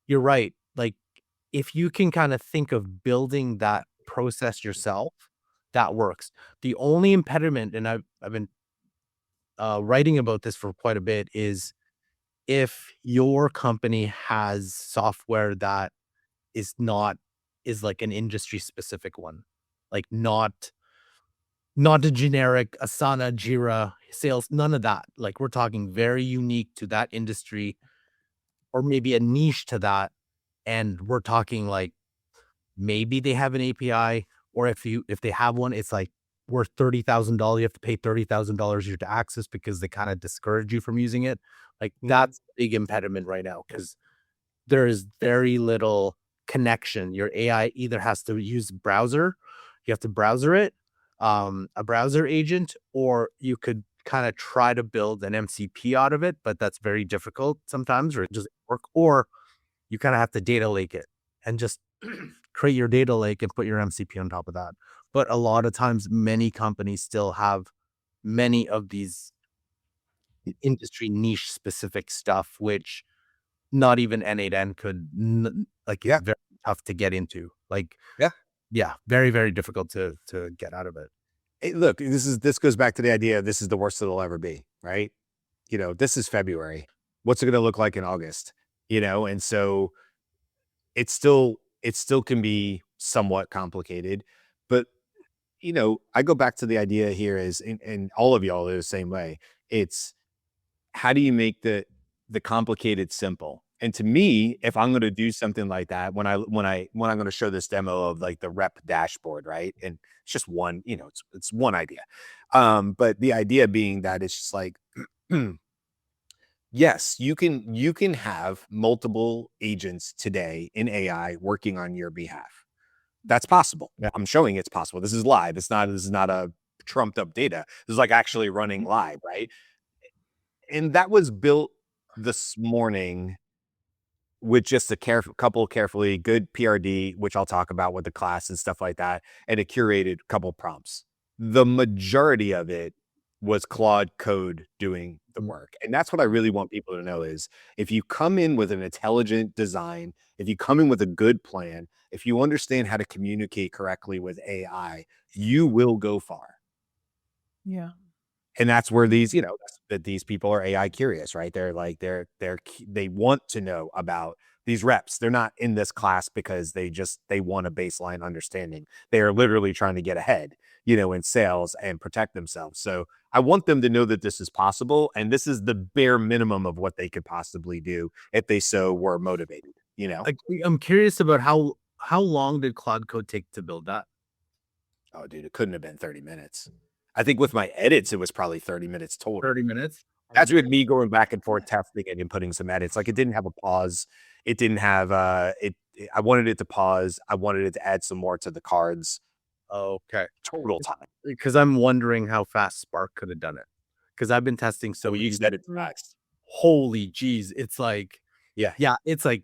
you're right. Like if you can kind of think of building that process yourself, that works. The only impediment, and I've been writing about this for quite a bit, is if your company has software that is like an industry specific one, like not a generic Asana, Jira, sales, none of that. Like we're talking very unique to that industry, or maybe a niche to that. And we're talking like maybe they have an API, or if they have one, it's like worth $30,000. You have to pay $30,000 a year to access because they kind of discourage you from using it. Like that's a big impediment right now, because there is very little connection. Your AI either has to use browser, you have to browser it, a browser agent, or you could kind of try to build an MCP out of it, but that's very difficult sometimes, or it doesn't work. Or you kind of have to data lake it and just create your data lake and put your MCP on top of that. But a lot of times, many companies still have many of these industry niche specific stuff, which not even N8N could like, it's very tough to get into. Like, very, very difficult to get out of it. Hey, look, this goes back to the idea of this is the worst it'll ever be, right? You know, this is February. What's it going to look like in August? You know, and so it's still it still can be somewhat complicated. But I go back to the idea here is, and all of y'all are the same way. It's how do you make the complicated simple? And to me, if I'm going to do something like that, when I'm going to show this demo of like the rep dashboard, right? And it's just one, it's one idea. But the idea being that it's just like, yes, you can have multiple agents today in AI working on your behalf. That's possible. I'm showing it's possible. This is live. This is not a trumped up data. This is like actually running live, right? And that was built this morning with just a couple carefully good PRD, which I'll talk about with the class and stuff like that, and a curated couple prompts. The majority of it was Claude code doing the work. And that's what I really want people to know is if you come in with an intelligent design, if you come in with a good plan, if you understand how to communicate correctly with AI, you will go far. Yeah. And that's where these, that these people are AI curious, right? They're like, they want to know about these reps. They're not in this class because they want a baseline understanding. They are literally trying to get ahead, in sales and protect themselves. So I want them to know that this is possible. And this is the bare minimum of what they could possibly do if they so were motivated, I'm curious about how long did Claude Code take to build that? Oh, dude, it couldn't have been 30 minutes. I think with my edits, it was probably 30 minutes total. 30 minutes? That's with me going back and forth testing and inputting some edits. Like it didn't have a pause. It didn't have I wanted it to pause. I wanted it to add some more to the cards. Okay. Total time. Because I'm wondering how fast Spark could have done it. Because I've been testing So we used edit fast. Holy geez. It's like, yeah, it's like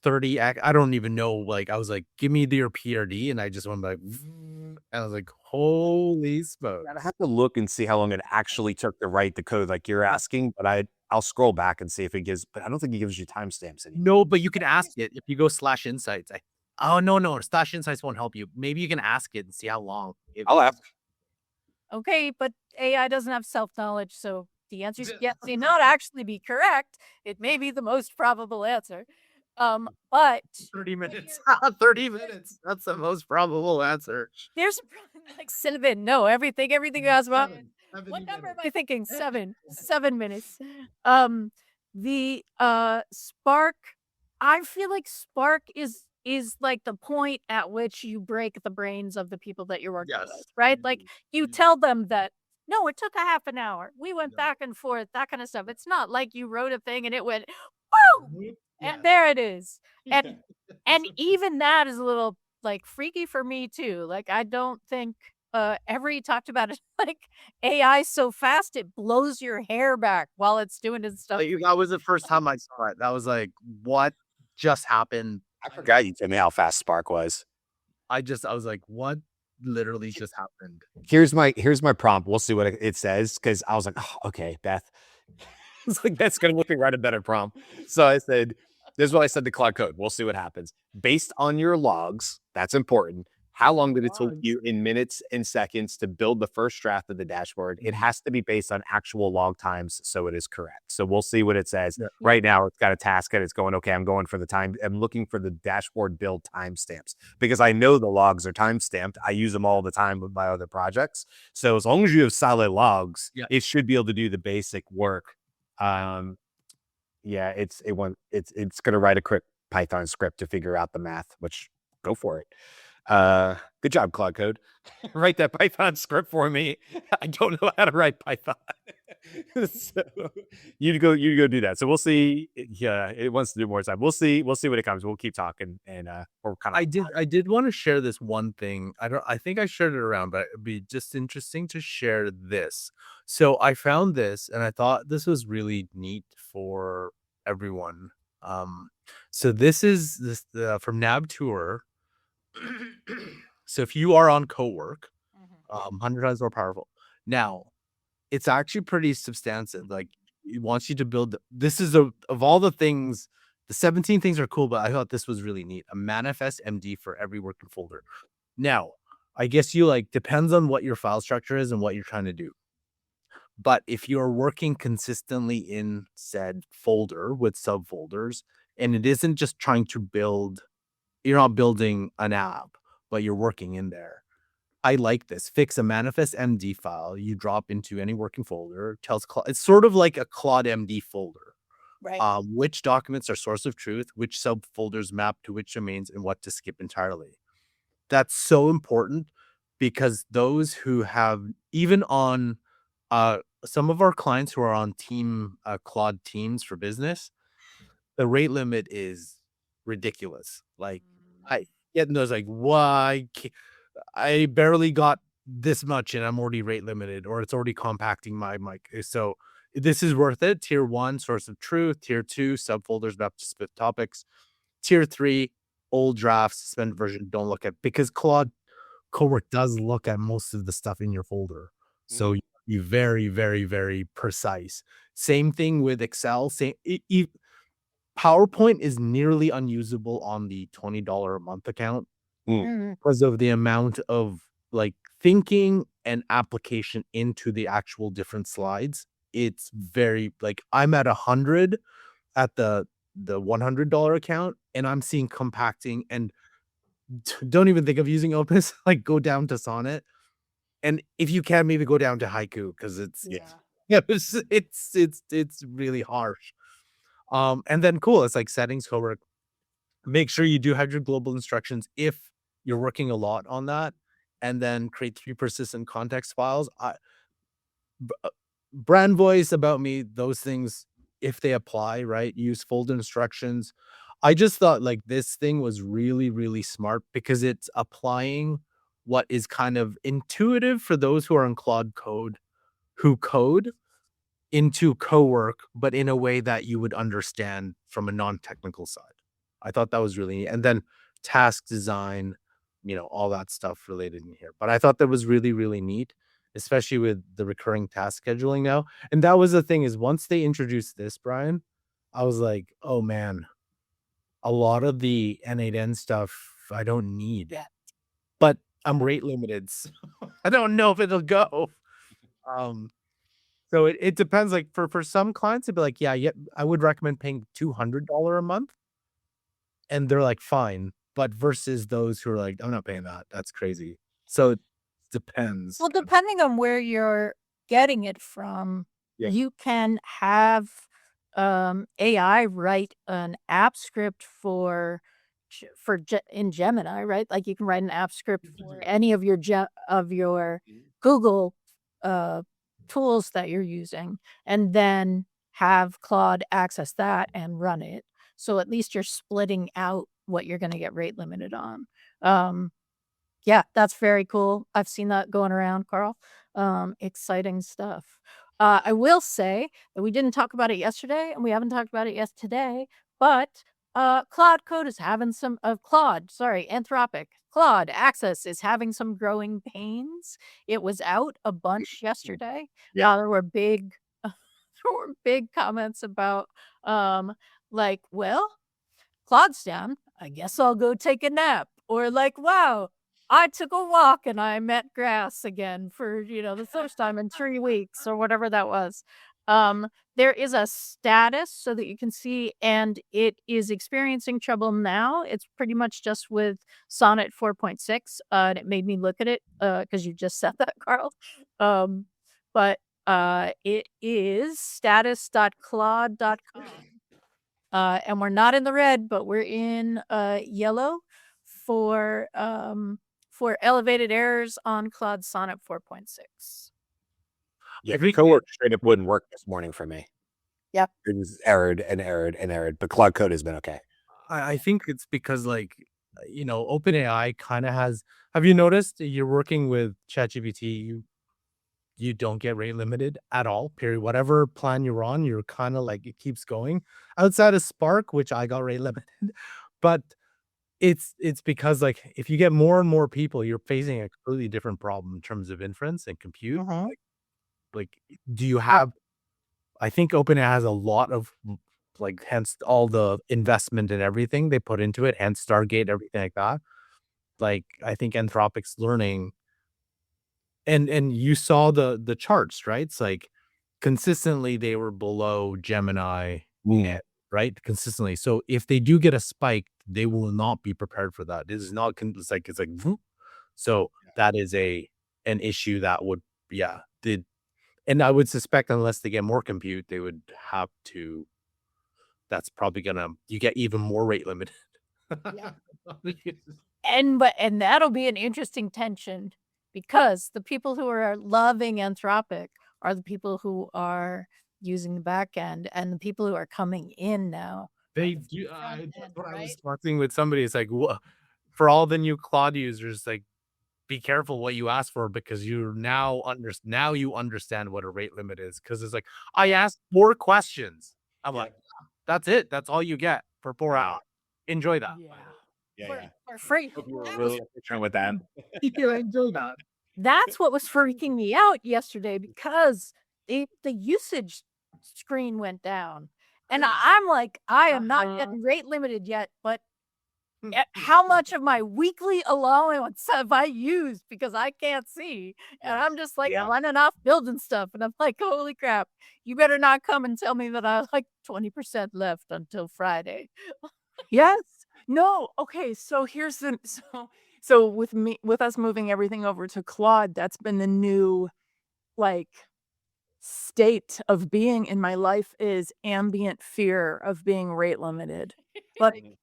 30. I don't even know. Like, I was like, give me your PRD. And I just went like, and I was like, holy smoke. I have to look and see how long it actually took to write the code like you're asking, but I'll scroll back and see if it gives, but I don't think it gives you timestamps anymore. No, but you can ask it if you go /insights. Oh, no, /insights won't help you. Maybe you can ask it and see how long. I'll ask. Okay, but AI doesn't have self-knowledge, so the answer may not actually be correct. It may be the most probable answer. But 30 minutes. 30 minutes. That's the most probable answer. There's like Cinnamon. No, everything has wrong. What number am I thinking? 7 minutes. The Spark, I feel like Spark is like the point at which you break the brains of the people that you're working with, right? Like you tell them that no, it took a half an hour. We went back and forth, that kind of stuff. It's not like you wrote a thing and it went, woo! And there it is. And even that is a little like freaky for me too. Like I don't think Every talked about it like AI so fast it blows your hair back while it's doing its stuff. Like, that was the first time I saw it. That was like, what just happened? I forgot you told me how fast Spark was. I was like, what literally just happened? Here's my prompt. We'll see what it says. Cause I was like, oh, okay, Beth. It's like, that's going to look right a better prompt. So I said, this is what I said to Claude Code. We'll see what happens. Based on your logs, that's important. How long did it take you in minutes and seconds to build the first draft of the dashboard? It has to be based on actual log times, so it is correct. So we'll see what it says. Yeah. Right now, it's got a task and it's going, okay, I'm going for the time. I'm looking for the dashboard build timestamps because I know the logs are timestamped. I use them all the time with my other projects. So as long as you have solid logs, it should be able to do the basic work. Yeah, it's going to write a quick Python script to figure out the math, which go for it. Good job, Claude Code. Write that Python script for me. I don't know how to write Python. So you go do that. So we'll see. Yeah, it wants to do more time. We'll see what it comes. We'll keep talking and we're kind of I did want to share this one thing. I think I shared it around, but it'd be just interesting to share this. So I found this and I thought this was really neat for everyone. So this is from Nab Tour. So if you are on co-work, 100 times more powerful. Now, it's actually pretty substantive. Like it wants you to build. This is of all the things, the 17 things are cool, but I thought this was really neat. A manifest MD for every working folder. Now, I guess you depends on what your file structure is and what you're trying to do. But if you're working consistently in said folder with subfolders, and it isn't just trying to build you're not building an app, but you're working in there. I like this. Fix a manifest MD file. You drop into any working folder. Tells Claude, it's sort of like a Claude MD folder. Right. Which documents are source of truth, which subfolders map to which domains, and what to skip entirely. That's so important because those who have, even on some of our clients who are on team Claude teams for business, the rate limit is ridiculous. Like I get those like, why? I barely got this much and I'm already rate limited, or it's already compacting my mic. So this is worth it. Tier 1, source of truth. Tier 2, subfolders map to specific topics. Tier 3, old drafts, suspended version, don't look at, because Claude Cowork does look at most of the stuff in your folder. So you very, very, very precise. Same thing with Excel. PowerPoint is nearly unusable on the $20 a month account because of the amount of like thinking and application into the actual different slides. It's very like, I'm at 100 at the $100 account, and I'm seeing compacting, and don't even think of using Opus. Like, go down to Sonnet, and if you can, maybe go down to Haiku, because it's it's really harsh. And then cool, it's like settings, cowork. Make sure you do have your global instructions if you're working a lot on that, and then create 3 persistent context files. Brand voice, about me, those things, if they apply, right? Use folder instructions. I just thought like this thing was really, really smart because it's applying what is kind of intuitive for those who are in Claude Code, who code, into Cowork, but in a way that you would understand from a non-technical side. I thought that was really neat. And then task design, all that stuff related in here. But I thought that was really, really neat, especially with the recurring task scheduling now. And that was the thing, is once they introduced this, Brian, I was like, oh man, a lot of the N8N stuff I don't need. But I'm rate limited, so I don't know if it'll go. So it depends. Like for some clients, it'd be like, yeah, I would recommend paying $200 a month, and they're like, fine. But versus those who are like, I'm not paying that. That's crazy. So it depends. Well, depending on where you're getting it from, you can have AI write an app script in Gemini, right? Like you can write an app script for any of your Google tools that you're using, and then have Claude access that and run it. So at least you're splitting out what you're going to get rate limited on. Yeah, that's very cool. I've seen that going around, Karl. Exciting stuff. I will say that we didn't talk about it yesterday, and we haven't talked about it yet today, but Claude Code is having some Anthropic. Claude Access is having some growing pains. It was out a bunch yesterday. Yeah, there were big comments about like, well, Claude's down, I guess I'll go take a nap. Or like, wow, I took a walk and I met grass again for, the first time in 3 weeks, or whatever that was. There is a status so that you can see, and it is experiencing trouble now. It's pretty much just with Sonnet 4.6. And it made me look at it because you just said that, Karl. But it is status.claude.com. And we're not in the red, but we're in yellow for elevated errors on Claude Sonnet 4.6. Yeah, Cowork straight up wouldn't work this morning for me. Yeah. It was errored, but Claude Code has been okay. I think it's because OpenAI kind of has. Have you noticed you're working with ChatGPT? You don't get rate limited at all, period. Whatever plan you're on, you're kind of like, it keeps going. Outside of Spark, which I got rate limited, but it's because like if you get more and more people, you're facing a completely different problem in terms of inference and compute. Like, do you have? I think OpenAI has a lot of like, hence all the investment and everything they put into it, hence Stargate, everything like that. Like, I think Anthropic's learning. And you saw the charts, right? It's like consistently they were below Gemini, right? Consistently. So if they do get a spike, they will not be prepared for that. This is not it's like whoop. So that is an issue that would and I would suspect unless they get more compute, they would have to. That's probably you get even more rate limited. And that'll be an interesting tension, because the people who are loving Anthropic are the people who are using the back end, and the people who are coming in now. They the do. front end, When I was right? talking with somebody, it's like, for all the new Claude users, like, be careful what you ask for, because you now understand what a rate limit is. Because it's like, I asked 4 questions. I'm like, that's it. That's all you get for 4 hours. Enjoy that. For free. Hope you were That really efficient with that. Enjoy that. That's what was freaking me out yesterday, because the usage screen went down, and I'm like, I am not getting rate limited yet, but how much of my weekly allowance have I used, because I can't see, and I'm just like running off building stuff, and I'm like, holy crap, you better not come and tell me that I have like 20% left until Friday. Yes. No. Okay. So here's the so with us moving everything over to Claude, that's been the new like state of being in my life, is ambient fear of being rate limited. Like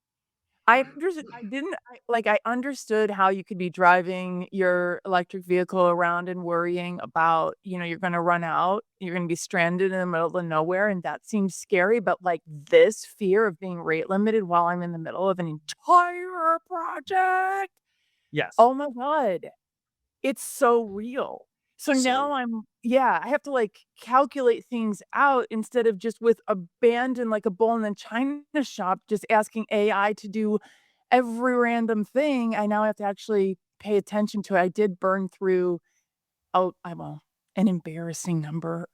I understood how you could be driving your electric vehicle around and worrying about, you're going to run out, you're going to be stranded in the middle of nowhere, and that seems scary. But like this fear of being rate limited while I'm in the middle of an entire project, Yes. oh my God, it's so real. So now I have to like calculate things out instead of just with abandon like a bull in the china shop, just asking AI to do every random thing. I now have to actually pay attention to it. I did burn through an embarrassing number.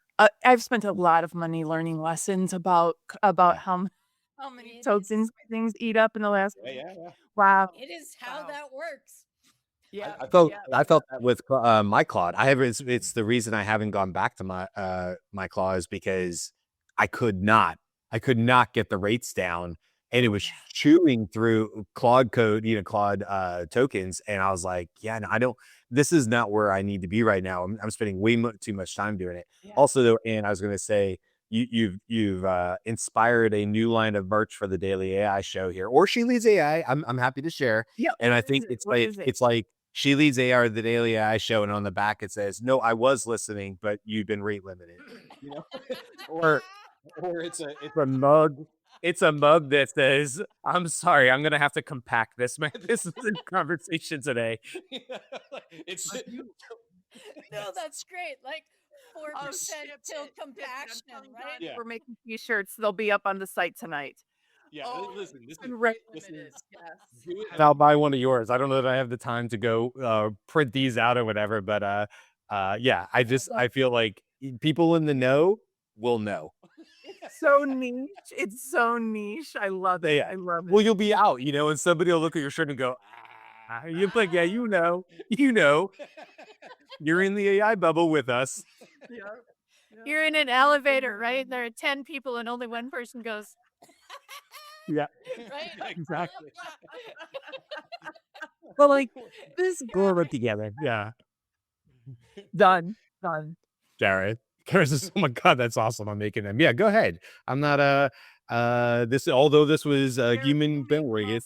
I've spent a lot of money learning lessons about how many tokens things eat up in the last week. Wow. It is how that works. Yeah. I felt that with my Claude. It's the reason I haven't gone back to my Claude, is because I could not get the rates down, and it was chewing through Claude code, Claude tokens, and I was like, no, I don't. This is not where I need to be right now. I'm spending way too much time doing it. Yeah. Also, though, and I was going to say, you've inspired a new line of merch for the Daily AI show here, or She Leads AI. I'm happy to share. Yeah. And I think it's like She Leads AI, the Daily AI show, and on the back it says, "No, I was listening, but you've been rate limited." Or it's a mug. It's a mug that says, "I'm sorry, I'm gonna have to compact this, man. This is a conversation today." It's no, that's great. Like 4% till compaction, right? We're making t-shirts. They'll be up on the site tonight. Listen, this is Rate limited. Yes. and I'll buy one of yours. I don't know that I have the time to go print these out or whatever, but I feel like people in the know will know. It's so niche. It's so niche. I love it. I love it. Well, you'll be out, and somebody will look at your shirt and go, you're like, yeah, you know, you're in the AI bubble with us. You're in an elevator, right? There are 10 people and only one person goes. Yeah. Right? Exactly. Well, like this We're together. Yeah. done. Jared. Kara says, "Oh my God, that's awesome. I'm making them." Yeah, go ahead. I'm not although this was human memory,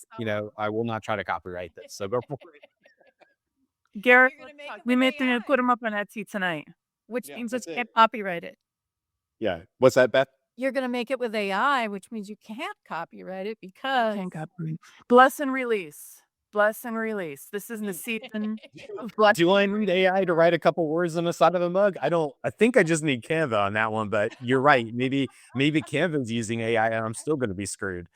I will not try to copyright this. So go for it. Garrett, You're gonna make it we with made AI. to put them up on Etsy tonight. Which Yeah, means that that's you it. can't copyright it. Yeah. What's that, Beth? You're going to make it with AI, which means you can't copyright it because Can't copyright. Bless and release. Bless and release. This isn't the season of bless. Do I need AI to write a couple words on the side of a mug? I think I just need Canva on that one, but you're right. Maybe Canva's using AI and I'm still going to be screwed,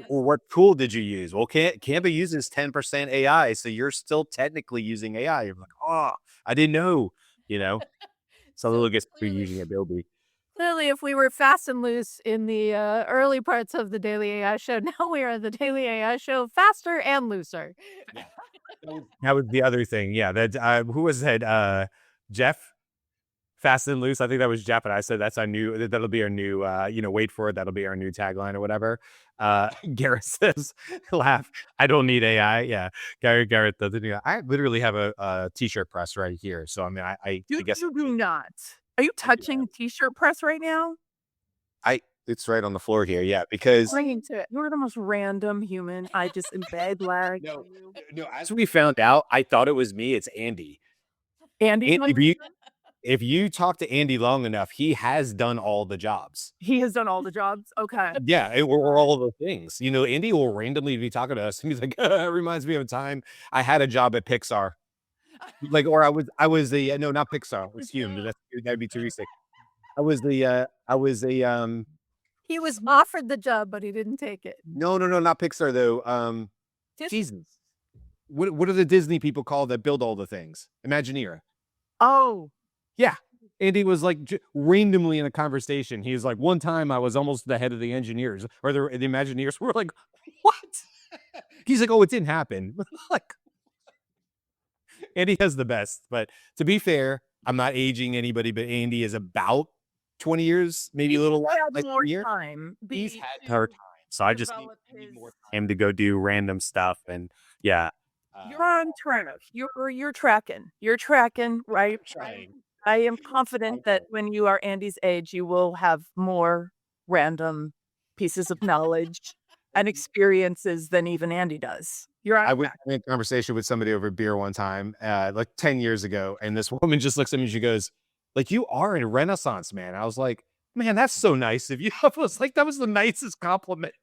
Or what tool did you use? Well, Canva uses 10% AI, so you're still technically using AI. You're like, oh, I didn't know, So little gets through using it, Bilby. Clearly, if we were fast and loose in the early parts of the Daily AI show, now we are the Daily AI show faster and looser. That was the other thing. Yeah. That who was that? Jeff Fast and loose. I think that was Jeff, and I said that'll be our new wait for it, that'll be our new tagline or whatever. Garrett says, laugh, I don't need AI. Yeah. Garrett doesn't. I literally have a t-shirt press right here. So I mean I guess You do not. Are you touching t-shirt press right now? it's right on the floor here. Yeah, because Bringing to it. You're the most random human. I just am bed lag. no, as we found out, I thought it was me. It's Andy. Andy, If you talk to Andy long enough, he has done all the jobs. he has done all the jobs. Okay. Yeah, we're all the things. Andy will randomly be talking to us, and he's like, "It reminds me of a time I had a job at Pixar." Like, or I was the no, not Pixar. It was Hume. That'd be too basic. I was the He was offered the job, but he didn't take it. no, not Pixar though. Jesus, what are the Disney people called that build all the things? Imagineer. Oh, Yeah. Andy was like randomly in a conversation. He was like, one time I was almost the head of the engineers or the Imagineers. We're like, what? He's like, oh, it didn't happen. Like, Andy has the best. But to be fair, I'm not aging anybody, but Andy is about 20 years, maybe a little had more year. time. He's had her time. So I just need more time to go do random stuff. And yeah. You're on track. You're tracking. You're tracking, right? Trying. I am confident that when you are Andy's age, you will have more random pieces of knowledge and experiences than even Andy does. I went in a conversation with somebody over beer one time, like 10 years ago, and this woman just looks at me and she goes, like, you are a Renaissance man. I was like, man, that's so nice of you. I was like, that was the nicest compliment.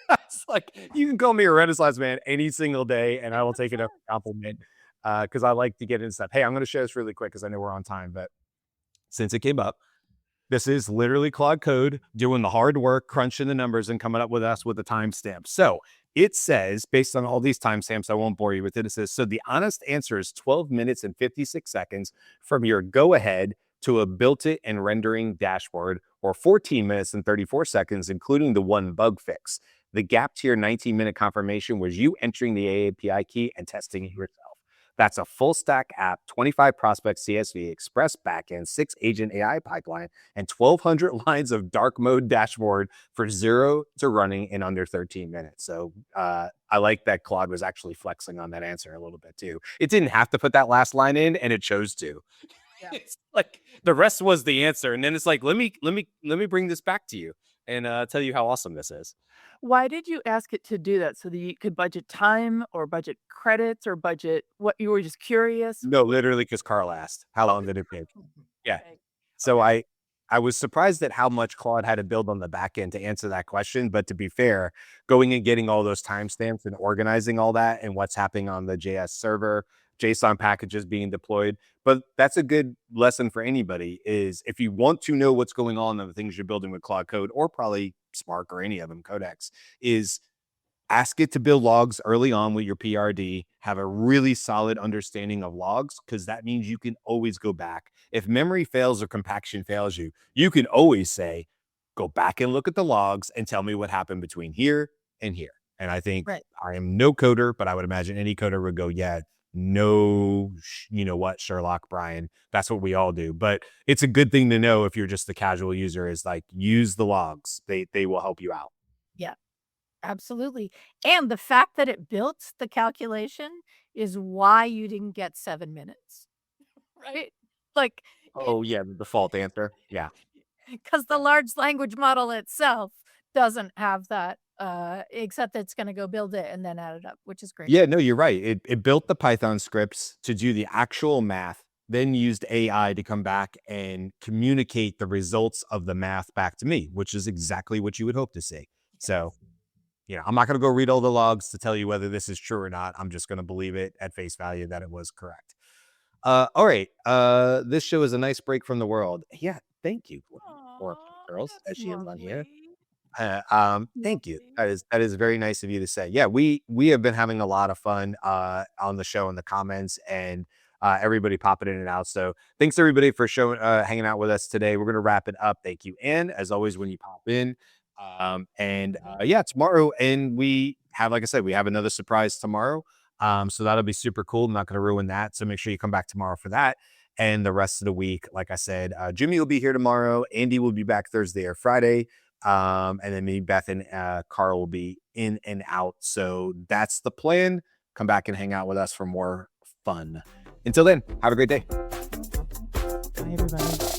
I was like, you can call me a Renaissance man any single day, and I will take it as a compliment because I like to get into stuff. Hey, I'm going to share this really quick because I know we're on time, but since it came up, this is literally Claude Code doing the hard work, crunching the numbers, and coming up with us with a timestamp. So it says, based on all these timestamps, I won't bore you with it. It says, so the honest answer is 12 minutes and 56 seconds from your go ahead to a built it and rendering dashboard, or 14 minutes and 34 seconds, including the one bug fix. The gap to your 19-minute confirmation was you entering the API key and testing it yourself. That's a full stack app, 25 prospect CSV, express backend, 6 agent AI pipeline, and 1,200 lines of dark mode dashboard for 0 to running in under 13 minutes. So I like that Claude was actually flexing on that answer a little bit too. It didn't have to put that last line in, and it chose to. Yeah. It's like the rest was the answer, and then it's like, let me bring this back to you and tell you how awesome this is. Why did you ask it to do that? So that you could budget time or budget credits or budget what? You were just curious? No, literally, because Karl asked, how long did it take? Yeah. So I was surprised at how much Claude had to build on the back end to answer that question. But to be fair, going and getting all those timestamps and organizing all that and what's happening on the JS server, JSON packages being deployed. But that's a good lesson for anybody, is if you want to know what's going on in the things you're building with Claude Code, or probably Spark or any of them, Codex, is ask it to build logs early on with your PRD, have a really solid understanding of logs, because that means you can always go back. If memory fails or compaction fails you, you can always say, go back and look at the logs and tell me what happened between here and here. And I think I am no coder, but I would imagine any coder would go, yeah, no, you know what, Sherlock, Brian, that's what we all do. But it's a good thing to know if you're just a casual user, is like, use the logs. They will help you out. Yeah, absolutely. And the fact that it built the calculation is why you didn't get 7 minutes, right? Like, oh yeah, the default answer. Yeah. Because the large language model itself doesn't have that, except it's going to go build it and then add it up, which is great. Yeah, no, you're right. It built the Python scripts to do the actual math, then used AI to come back and communicate the results of the math back to me, which is exactly what you would hope to see. So, I'm not going to go read all the logs to tell you whether this is true or not. I'm just going to believe it at face value that it was correct. All right. This show is a nice break from the world. Yeah, thank you, for girls, as she is on here. Thank you. That is very nice of you to say. Yeah, we have been having a lot of fun on the show in the comments, and everybody popping in and out. So thanks everybody for hanging out with us today. We're gonna wrap it up. Thank you, Ann, as always, when you pop in. Yeah, tomorrow, and we have, like I said, we have another surprise tomorrow. So that'll be super cool. I'm not gonna ruin that. So make sure you come back tomorrow for that. And the rest of the week, like I said, Jimmy will be here tomorrow. Andy will be back Thursday or Friday. And then me, Beth, and Karl will be in and out. So that's the plan. Come back and hang out with us for more fun. Until then, have a great day. Bye, everybody.